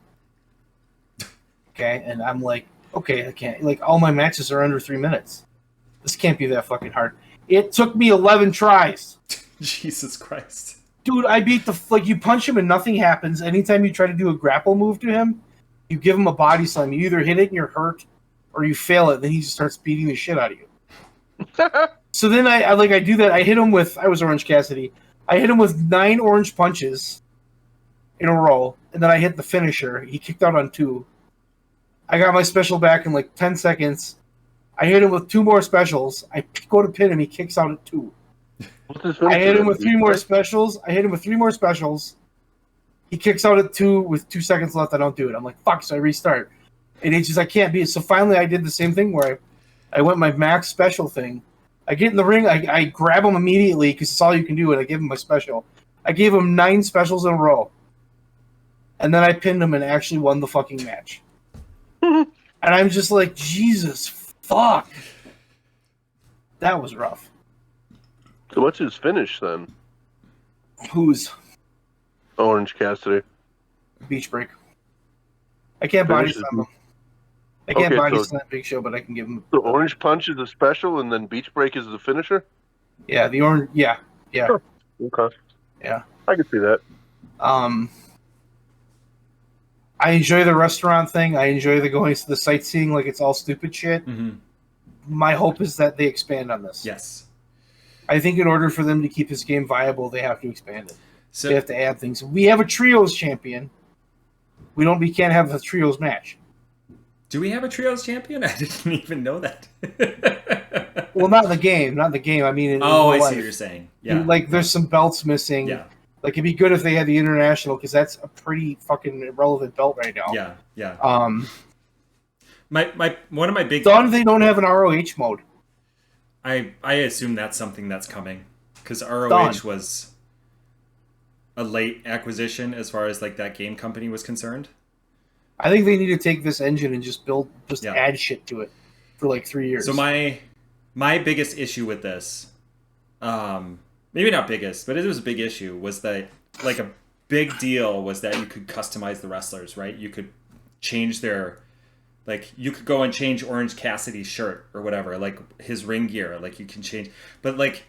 Okay, and I'm like, okay, I can't, like, all my matches are under 3 minutes. This can't be that fucking hard. It took me 11 tries. Jesus Christ. Dude, I beat you punch him and nothing happens. Anytime you try to do a grapple move to him, you give him a body slam. You either hit it and you're hurt, or you fail it, then he just starts beating the shit out of you. So then I do that. I hit him with, I was Orange Cassidy. I hit him with 9 orange punches in a row, and then I hit the finisher. He kicked out on 2. I got my special back in like 10 seconds. I hit him with 2 more specials. I go to pin him. He kicks out at 2. I hit him with 3 more specials. He kicks out at 2 with 2 seconds left. I don't do it. I'm like, fuck, so I restart. And it's just, I can't beat it. So finally I did the same thing where I went my max special thing. I get in the ring. I grab him immediately because it's all you can do, and I give him my special. I gave him 9 specials in a row. and then I pinned him and actually won the fucking match. And I'm just like, Jesus fuck. That was rough. So what's his finish then? Who's Orange Cassidy. Beach Break? I can't body Finishes- slam him. I can't Okay, body so- slam Big Show, but I can give him. So Orange Punch is a special, and then Beach Break is the finisher? Yeah, the orange. Yeah. Okay. Yeah. I can see that. I enjoy the restaurant thing. I enjoy the going to the sightseeing like it's all stupid shit. Mm-hmm. My hope is that they expand on this. Yes. I think in order for them to keep this game viable, they have to expand it. So They have to add things. We have a trios champion. We can't have a trios match. do we have a trios champion? I didn't even know that. Well, not in the game. Not in the game. I mean, in Oh, I real see life. what you're saying. Yeah. Like, there's some belts missing. Yeah. Like, it'd be good if they had the international, because that's a pretty fucking irrelevant belt right now. Yeah. Yeah. My One of my big. Done. They don't have an ROH mode. I assume that's something that's coming because ROH Done. was a late acquisition as far as like that game company was concerned. I think they need to take this engine and just Yeah. add shit to it for like 3 years. So my biggest issue with this, maybe not biggest, but it was a big issue, was that like a big deal was that you could customize the wrestlers, right? You could change their, like you could go and change Orange Cassidy's shirt or whatever, like his ring gear, like you can change. But like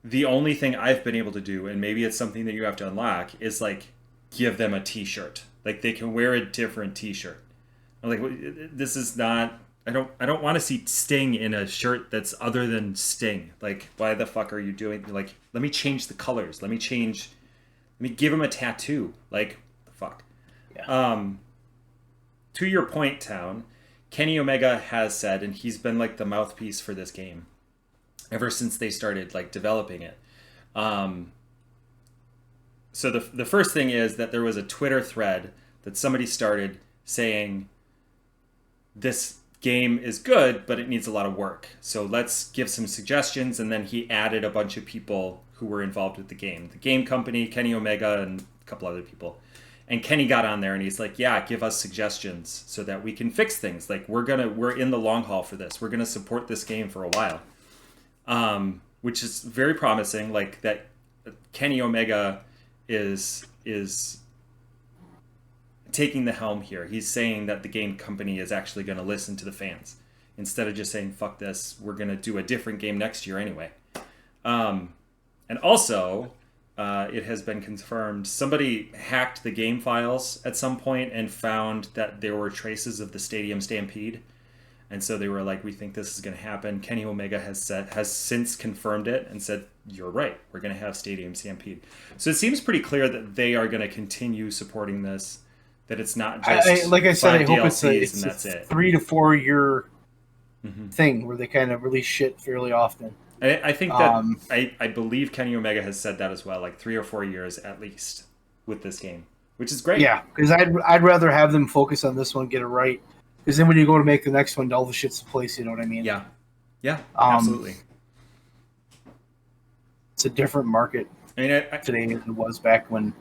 the only thing I've been able to do, and maybe it's something that you have to unlock, is like give them a T-shirt. Like they can wear a different T-shirt. I'm like, this is not. I don't want to see Sting in a shirt that's other than Sting. Like, why the fuck are you doing? Like, let me change the colors. Let me give him a tattoo. Like, the fuck. Yeah. To your point, Town, Kenny Omega has said, and he's been like the mouthpiece for this game ever since they started like developing it. So the first thing is that there was a Twitter thread that somebody started saying this game is good, but it needs a lot of work. So let's give some suggestions. And then he added a bunch of people who were involved with the game. The game company, Kenny Omega, and a couple other people. And Kenny got on there and he's like, yeah, give us suggestions so that we can fix things. Like we're in the long haul for this. We're going to support this game for a while. Which is very promising. Like that Kenny Omega is taking the helm here. He's saying that the game company is actually going to listen to the fans instead of just saying, fuck this, we're going to do a different game next year anyway. And also, it has been confirmed, somebody hacked the game files at some point and found that there were traces of the Stadium Stampede. And so they were like, we think this is going to happen. Kenny Omega has since confirmed it and said, you're right, we're going to have Stadium Stampede. So it seems pretty clear that they are going to continue supporting this, that it's not just like I said, I 5 hope DLCs it's and that's a it. 3 to 4 year Mm-hmm. thing where they kind of release shit fairly often. I think that I believe Kenny Omega has said that as well, like 3 or 4 years at least with this game, which is great. Yeah, because I'd rather have them focus on this one, get it right. Because then when you go to make the next one, all the shit's in place. You know what I mean? Yeah, absolutely. It's a different market I mean, today than it was back when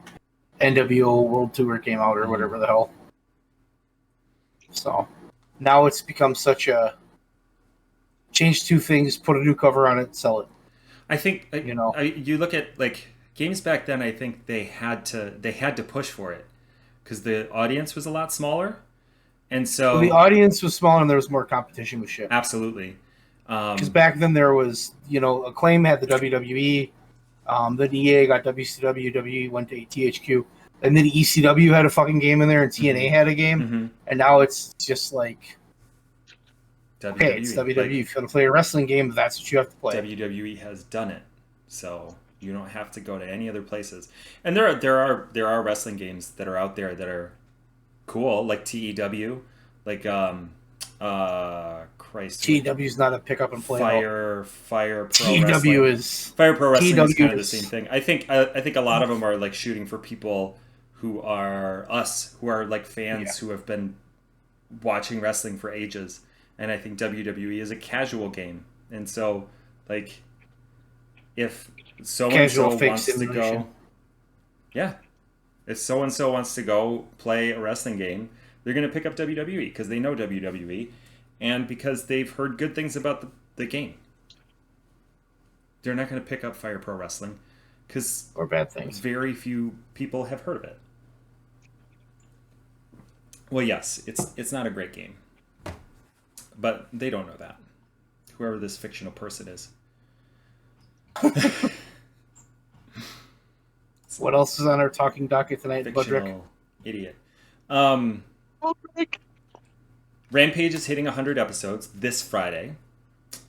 NWO World Tour came out or whatever the hell. So now it's become such a change 2 things, put a new cover on it, sell it. I think You know. you look at like games back then. I think they had to push for it because the audience was a lot smaller, and so Well, the audience was small and there was more competition with shit. absolutely. Because back then there was, Acclaim had the WWE, then EA got WCW, WWE went to THQ, and then ECW had a fucking game in there, and TNA had a game, Mm-hmm. and now it's just like, WWE, okay, it's WWE. like, If you want to play a wrestling game, that's what you have to play. WWE has done it, so you don't have to go to any other places. And there are wrestling games that are out there that are cool, like TEW, like Christ, TEW is not a pick up and play. Fire Pro TEW Wrestling. is Fire Pro Wrestling is kind of the TEW same thing. I think a lot of them are like shooting for people who are like fans who have been watching wrestling for ages. And I think WWE is a casual game. And so, like, if so and so Casual fake wants to simulation. go, yeah, if so and so wants to go play a wrestling game, they're going to pick up WWE because they know WWE and because they've heard good things about the game. They're not going to pick up Fire Pro Wrestling because or bad things. Very few people have heard of it. Well, yes, it's not a great game, but they don't know that. Whoever this fictional person is. What else is on our talking docket tonight, Budrick? Fictional idiot. Rampage is hitting 100 episodes this Friday.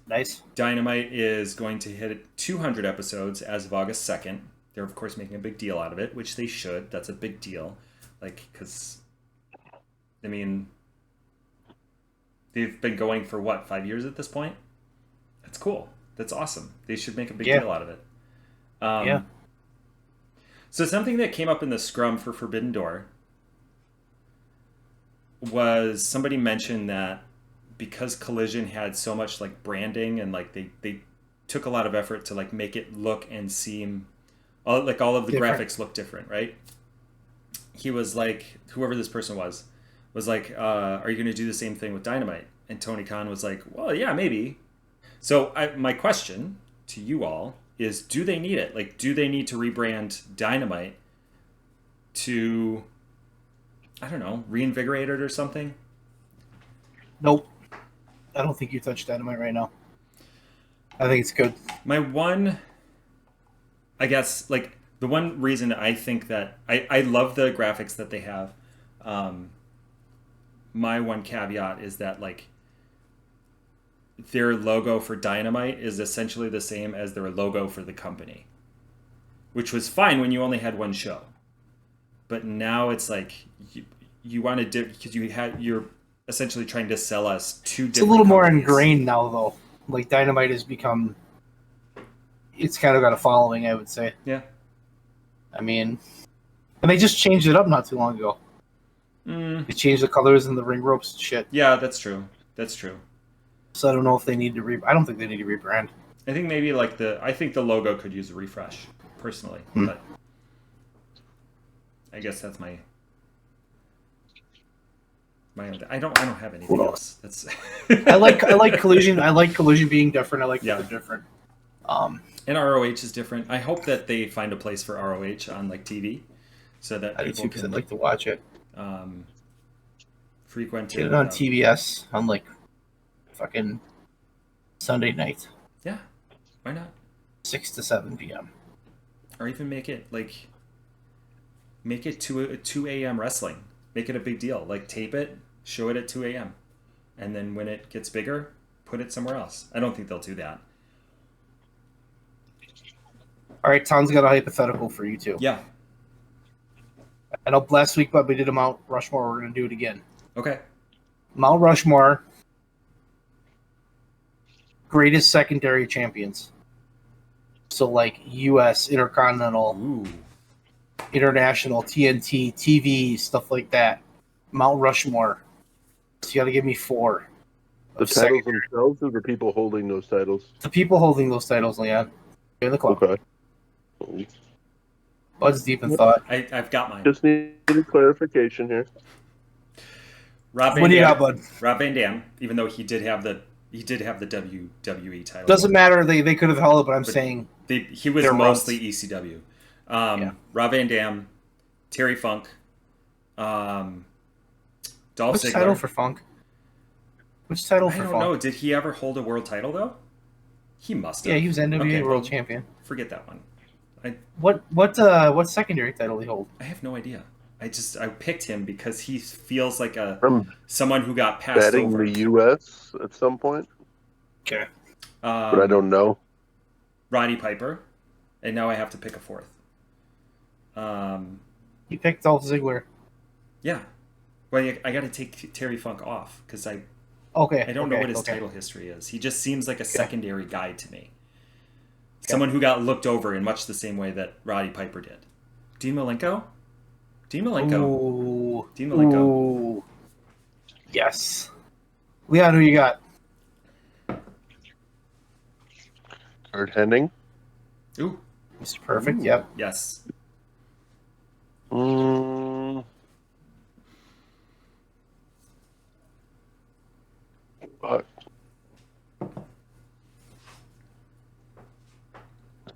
Nice. Dynamite is going to hit 200 episodes as of August 2nd. They're, of course, making a big deal out of it, which they should. That's a big deal. Like, because, I mean, they've been going for, 5 years at this point? That's cool. That's awesome. They should make a big deal out of it. Yeah. So something that came up in the scrum for Forbidden Door was somebody mentioned that because Collision had so much like branding and like they took a lot of effort to like make it look and seem all of the different. graphics look different, right? He was like, whoever this person was like, are you going to do the same thing with Dynamite? And Tony Khan was like, well, yeah, maybe. So my question to you all is, do they need it? Like, do they need to rebrand Dynamite to, I don't know, reinvigorate it or something? Nope. I don't think you touch Dynamite right now. I think it's good. My one, I guess, like, the one reason I think that, I love the graphics that they have. My one caveat is that, like, their logo for Dynamite is essentially the same as their logo for the company, which was fine when you only had one show. But now it's like you want to do, because you're essentially trying to sell us two different. It's a little more companies. ingrained now, though. Like Dynamite has become, it's kind of got a following, I would say. Yeah. I mean, and they just changed it up not too long ago. They changed the colors and the ring ropes and shit. Yeah, that's true. That's true. So I don't know if they need to I don't think they need to rebrand. I think maybe like I think the logo could use a refresh, personally. But I guess that's my own. I don't have anything else. That's I like Collision. I like Collision being different. I like that they're different. And ROH is different. I hope that they find a place for ROH on like TV, so that I do people too, because can I'd like to watch it. Frequent Get it on TBS on like fucking Sunday night. Yeah, why not? 6 to 7 p.m. Or even make it 2 a.m. wrestling. Make it a big deal. Like tape it, show it at 2 a.m. And then when it gets bigger, put it somewhere else. I don't think they'll do that. All right, Tom's got a hypothetical for you too. Yeah. I know last week, but we did a Mount Rushmore. We're going to do it again. Okay. Mount Rushmore, greatest secondary champions. So like U.S., Intercontinental, International, TNT, TV, stuff like that. Mount Rushmore. So you got to give me 4. The titles themselves, or the people holding those titles? The people holding those titles, Leon. In the club. Okay. Bud's deep in thought. I've got mine. Just needed clarification here. Rob Van What do you Dam, got, Bud? Rob Van Dam, even though he did have the WWE title. Doesn't matter. They could have held it, but I'm saying he was mostly ECW. Rob Van Dam, Terry Funk, Dolph Which Ziggler. title for Funk? Which title for Funk? I don't know. Did he ever hold a world title though? He must have. Yeah, he was NWA World Champion. Forget that one. What secondary title did he hold? I have no idea. I picked him because he feels like someone who got passed Betting over. the U.S. at some point. Okay. But I don't know. Roddy Piper, and now I have to pick a fourth. You picked Dolph Ziggler. Yeah. Well, I got to take Terry Funk off because I don't know what his title history is. He just seems like a secondary guy to me. Someone who got looked over in much the same way that Roddy Piper did. Dean Malenko? Ooh. Dean Malenko. Ooh. Yes. Leon, who you got? Kurt Hennig. Ooh. Mr. Perfect, yep. Yes. I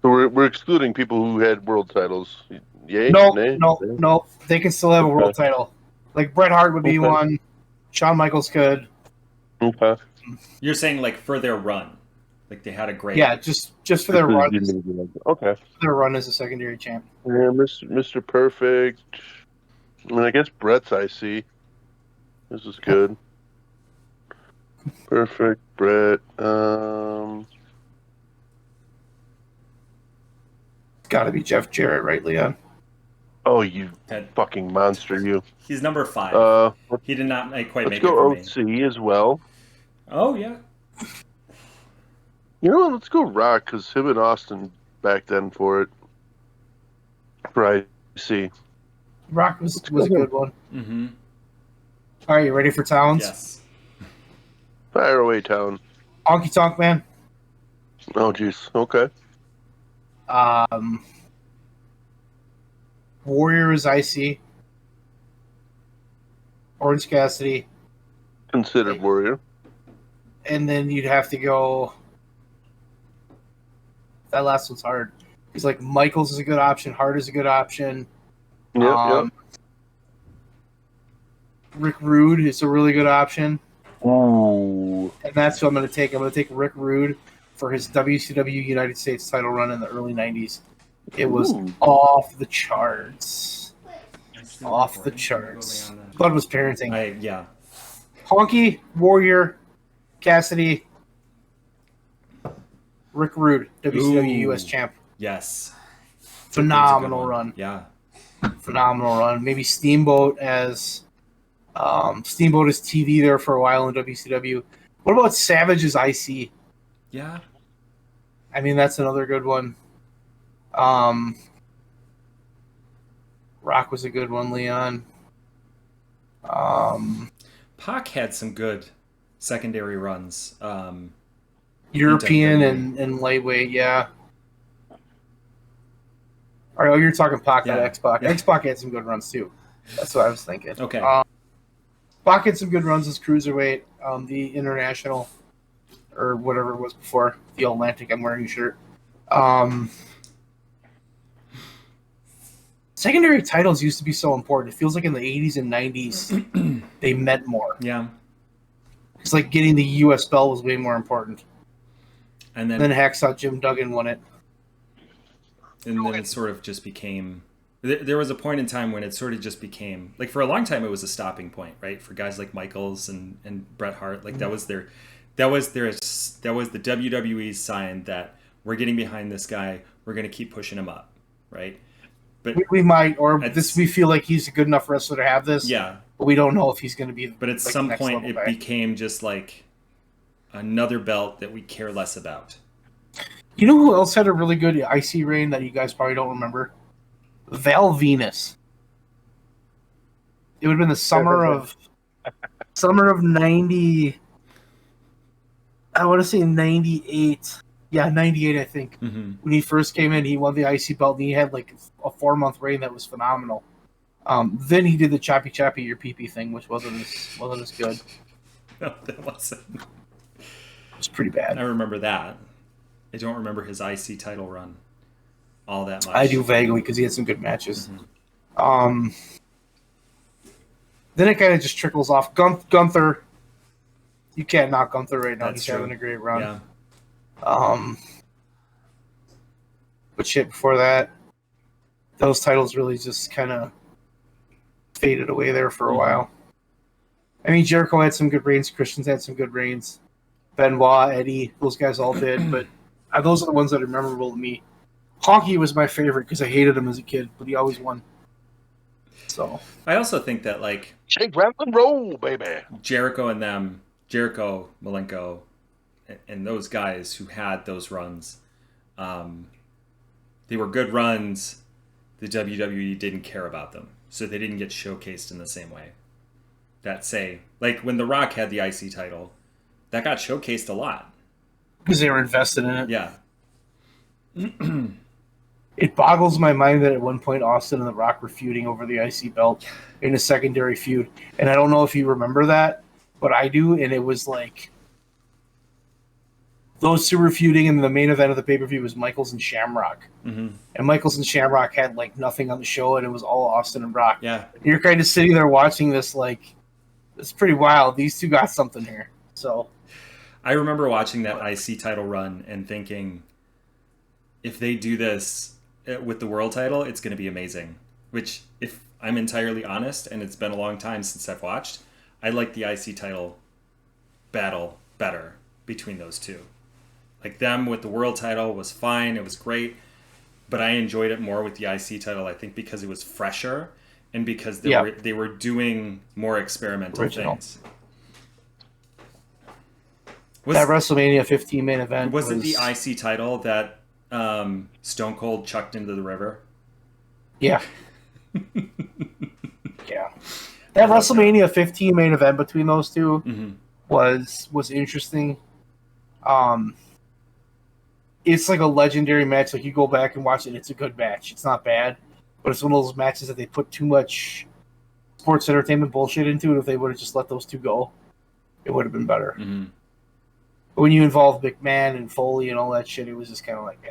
So we're excluding people who had world titles. Yay? No, Nay? no. They can still have a world title. Like Bret Hart would be one. Shawn Michaels could. Okay. You're saying like for their run, like they had a great. Yeah, just for their run. Okay. Their run as a secondary champ. Yeah, Mr. Perfect. I mean, I guess Brett's IC. This is good. Perfect, Brett. It's got to be Jeff Jarrett, right, Leon? Oh, you fucking monster, you. He's number 5. He did not quite make it for me. Let's go OC as well. Oh, yeah. You know what? Let's go Rock, because him and Austin back then for it. Right. See. Rock was a good one. Mm-hmm. All right, you ready for towns? Yes. Fire away, town. Honky Tonk Man. Oh, jeez. Okay. Warrior is IC. Orange Cassidy. Considered Warrior. And then you'd have to go. That last one's hard. It's like Michaels is a good option. Hart is a good option. Yep. Rick Rude is a really good option. Ooh. And that's what I'm going to take. I'm going to take Rick Rude for his WCW United States title run in the early 90s. It was off the charts. Off the charts. Bud was parenting. Yeah. Honky, Warrior, Cassidy, Rick Rude, WCW US champ. Yes. Phenomenal run. Yeah. Phenomenal run. Maybe Steamboat as TV there for a while in WCW. What about Savage's IC? Yeah. I mean, that's another good one. Rock was a good one, Leon. Pac had some good secondary runs. European and lightweight, yeah. All right, you're talking Pac, not X-Pac. Yeah. X-Pac had some good runs, too. That's what I was thinking. Okay. Pac had some good runs as cruiserweight. The international, or whatever it was before, the Atlantic, I'm wearing a shirt. Secondary titles used to be so important. It feels like in the 80s and 90s, they meant more. Yeah. It's like getting the U.S. belt was way more important. And then Hacksaw Jim Duggan won it. And then it sort of just became... There was a point in time when it sort of just became... Like, for a long time, it was a stopping point, right? For guys like Michaels and Bret Hart. Like, that was the WWE's sign that we're getting behind this guy. We're going to keep pushing him up, right? But we might, or we feel like he's a good enough wrestler to have this. Yeah. But we don't know if he's going to be. But at some point, it became just like another belt that we care less about. You know who else had a really good IC reign that you guys probably don't remember? Val Venus. It would have been the summer of 90. I want to say 98. Yeah, 98, I think. Mm-hmm. When he first came in, he won the IC belt, and he had like a 4-month reign that was phenomenal. Then he did the choppy your pee-pee thing, which wasn't as good. No, that wasn't. It was pretty bad. I remember that. I don't remember his IC title run all that much. I do vaguely because he had some good matches. Mm-hmm. Then it kind of just trickles off. Gunther. You can't knock Gunther right now. He's having a great run. Yeah. But shit, before that, those titles really just kind of faded away there for a while. I mean, Jericho had some good reigns. Christians had some good reigns. Benoit, Eddie, those guys all did. But those are the ones that are memorable to me. Honky was my favorite because I hated him as a kid, but he always won. So I also think that, like... Shake, rattle, and roll, baby. Jericho, Malenko, and those guys who had those runs, they were good runs. The WWE didn't care about them, so they didn't get showcased in the same way. That say, like when The Rock had the IC title, that got showcased a lot because they were invested in it. Yeah. It boggles my mind that at one point Austin and The Rock were feuding over the IC belt in a secondary feud, and I don't know if you remember that, but I do, and it was like those two were feuding, and the main event of the pay-per-view was Michaels and Shamrock. Mm-hmm. And Michaels and Shamrock had like nothing on the show, and it was all Austin and Brock. Yeah. And you're kind of sitting there watching this, like, it's pretty wild. These two got something here. So I remember watching that IC title run and thinking, if they do this with the world title, it's going to be amazing. Which, if I'm entirely honest, and it's been a long time since I've watched, I like the IC title battle better between those two. Like, them with the world title was fine, it was great, but I enjoyed it more with the IC title, I think, because it was fresher and because they were doing more experimental things. That WrestleMania 15 main event was it the IC title that Stone Cold chucked into the river? Yeah. Yeah. That WrestleMania 15 main event between those two was interesting. It's like a legendary match. Like, you go back and watch it, it's a good match. It's not bad, but it's one of those matches that they put too much sports entertainment bullshit into it. If they would have just let those two go, it would have been better. Mm-hmm. But when you involve McMahon and Foley and all that shit, it was just kind of like,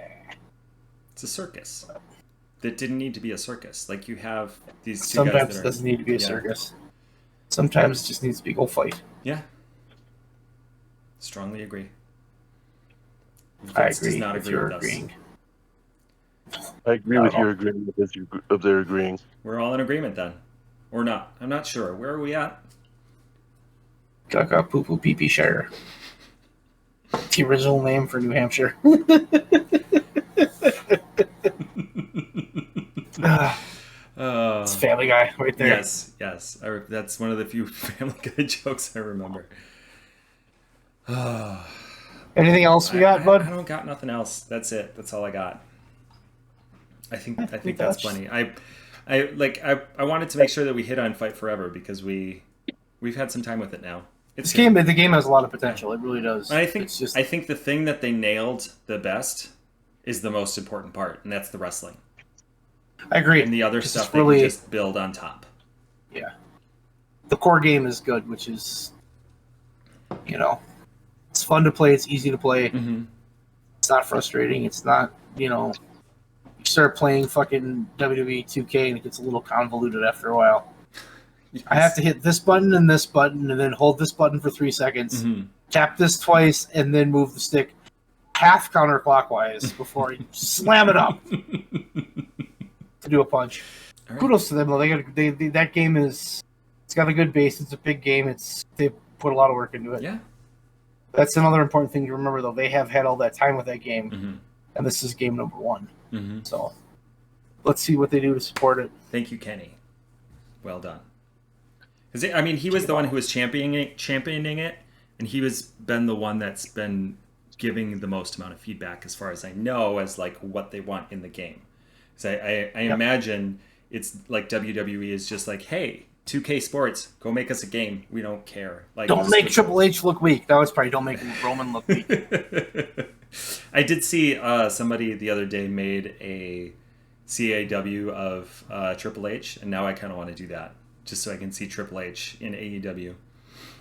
It's a circus. That didn't need to be a circus. Like, you have these two sometimes guys that it doesn't need to be a circus. Sometimes it just needs to be go fight. Yeah. Strongly agree. I Vince agree. does not if agree you're with agreeing. us. I agree with your agreeing of their agreeing. We're all in agreement then. Or not. I'm not sure. Where are we at? Gaga Poo Poo Pee Pee Shire. The original name for New Hampshire. It's Family Guy right there. Yes. That's one of the few Family Guy jokes I remember. Anything else we got, bud? I don't got nothing else. That's it. That's all I got. I think that's plenty. I wanted to make sure that we hit on Fight Forever because we've had some time with it now. The game has a lot of potential. It really does. I think the thing that they nailed the best is the most important part, and that's the wrestling. I agree. And the other stuff they can just build on top. Yeah. The core game is good, which is, it's fun to play. It's easy to play. Mm-hmm. It's not frustrating. It's not, you start playing fucking WWE 2K and it gets a little convoluted after a while. Yes. I have to hit this button and then hold this button for 3 seconds, tap this twice, and then move the stick half counterclockwise before you slam it up to do a punch. Right. Kudos to them though. That game it's got a good base. It's a big game. They put a lot of work into it. Yeah. That's another important thing to remember though. They have had all that time with that game, and this is game number 1. So let's see what they do to support it. Thank you, Kenny. Well done. Because he was the one who was championing it, and he was been the one that's been giving the most amount of feedback, as far as I know, as like what they want in the game. So I imagine it's like WWE is just like, hey, 2K Sports, go make us a game. We don't care. Like, don't make Triple H look weak. That was probably don't make Roman look weak. I did see somebody the other day made a CAW of Triple H, and now I kind of want to do that, just so I can see Triple H in AEW.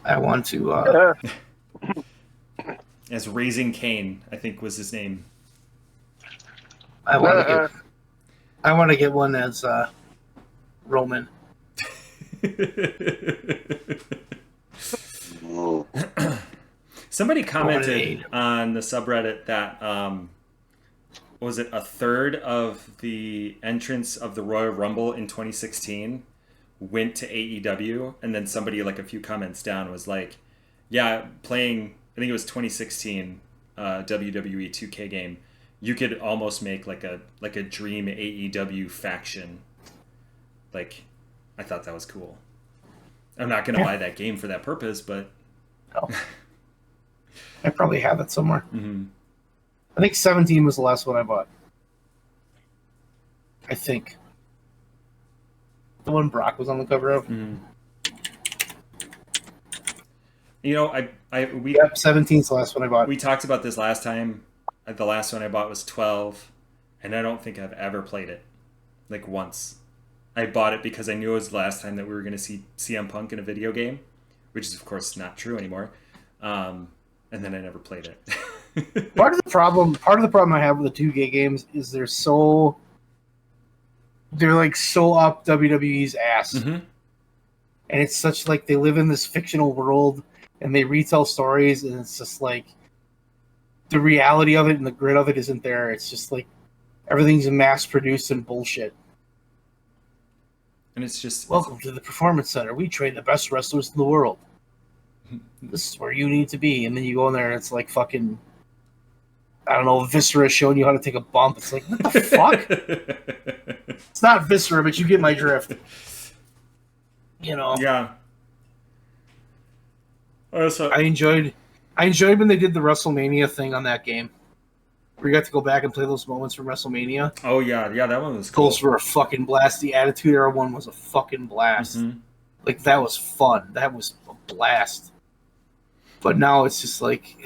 I want to... As Raising Kane, I think was his name. I want to get one as Roman. Somebody commented on the subreddit that was it a third of the entrance of the Royal Rumble in 2016 went to AEW, and then somebody like a few comments down was like, yeah, playing, I think it was 2016 WWE 2K game, you could almost make like a dream AEW faction. Like, I thought that was cool. I'm not going to buy that game for that purpose, but no. I probably have it somewhere. I think 17 was the last one I bought. I think. The one Brock was on the cover of. 17 is the last one I bought. We talked about this last time. The last one I bought was 12, and I don't think I've ever played it. Like, once. I bought it because I knew it was the last time that we were going to see CM Punk in a video game, which is, of course, not true anymore. And then I never played it. Part of the problem I have with the 2K games is they're like so up WWE's ass. Mm-hmm. And it's such like they live in this fictional world and they retell stories, and it's just like the reality of it and the grit of it isn't there. It's just like everything's mass produced and bullshit. And it's just welcome to the Performance Center. We train the best wrestlers in the world. This is where you need to be. And then you go in there and it's like fucking, I don't know, Viscera showing you how to take a bump. It's like, what the fuck? It's not Viscera, but you get my drift. You know. Yeah. Also, I enjoyed when they did the WrestleMania thing on that game. Where you got to go back and play those moments from WrestleMania. oh yeah, that one was cool. Those were a fucking blast. The Attitude Era one was a fucking blast. Mm-hmm. Like, that was fun. That was a blast. But now it's just like,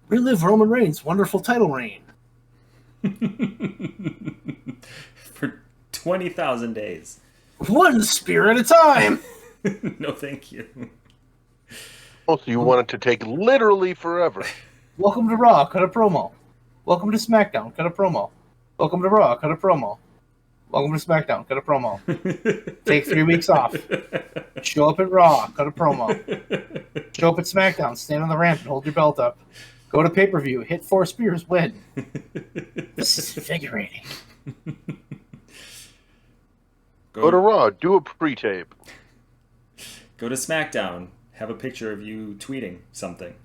relive Roman Reigns' wonderful title reign. For 20,000 days. One spear at a time. No, thank you. Also, you want it to take literally forever. Welcome to Raw, cut a promo. Welcome to SmackDown, cut a promo. Welcome to Raw, cut a promo. Welcome to SmackDown, cut a promo. Take 3 weeks off. Show up at Raw, cut a promo. Show up at SmackDown, stand on the ramp and hold your belt up. Go to pay-per-view, hit 4 spears, win. This is invigorating. Go to Raw, do a pre-tape. Go to SmackDown, have a picture of you tweeting something.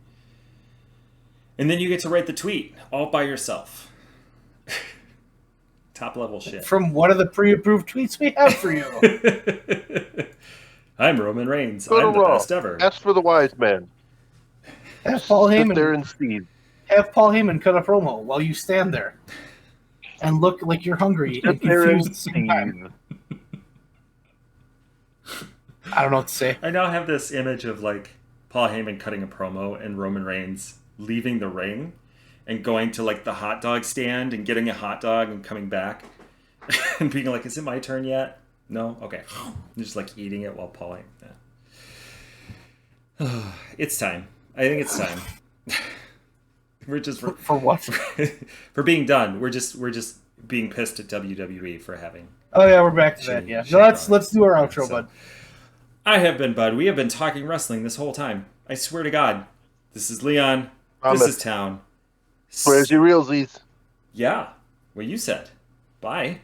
And then you get to write the tweet all by yourself. Top level shit. From one of the pre-approved tweets we have for you. I'm Roman Reigns. Go to I'm the Raw. best ever. Ask for the wise man. Have Paul Sit there Heyman and see. have Paul Heyman cut a promo while you stand there and look like you're hungry and Sit there confused and at the same time. see. I don't know what to say. I now have this image of like Paul Heyman cutting a promo and Roman Reigns leaving the ring and going to like the hot dog stand and getting a hot dog and coming back and being like, is it my turn yet? No? Okay. Just like eating it while Paul Heyman. It's time. I think it's time. We're just For what? for being done. We're just being pissed at WWE for having. Oh yeah, we're back to that. Yeah, no, let's do our outro, bud. I have been Bud. We have been talking wrestling this whole time. I swear to God. This is Leon. This is Town. Where's your realsies? Yeah, what you said. Bye.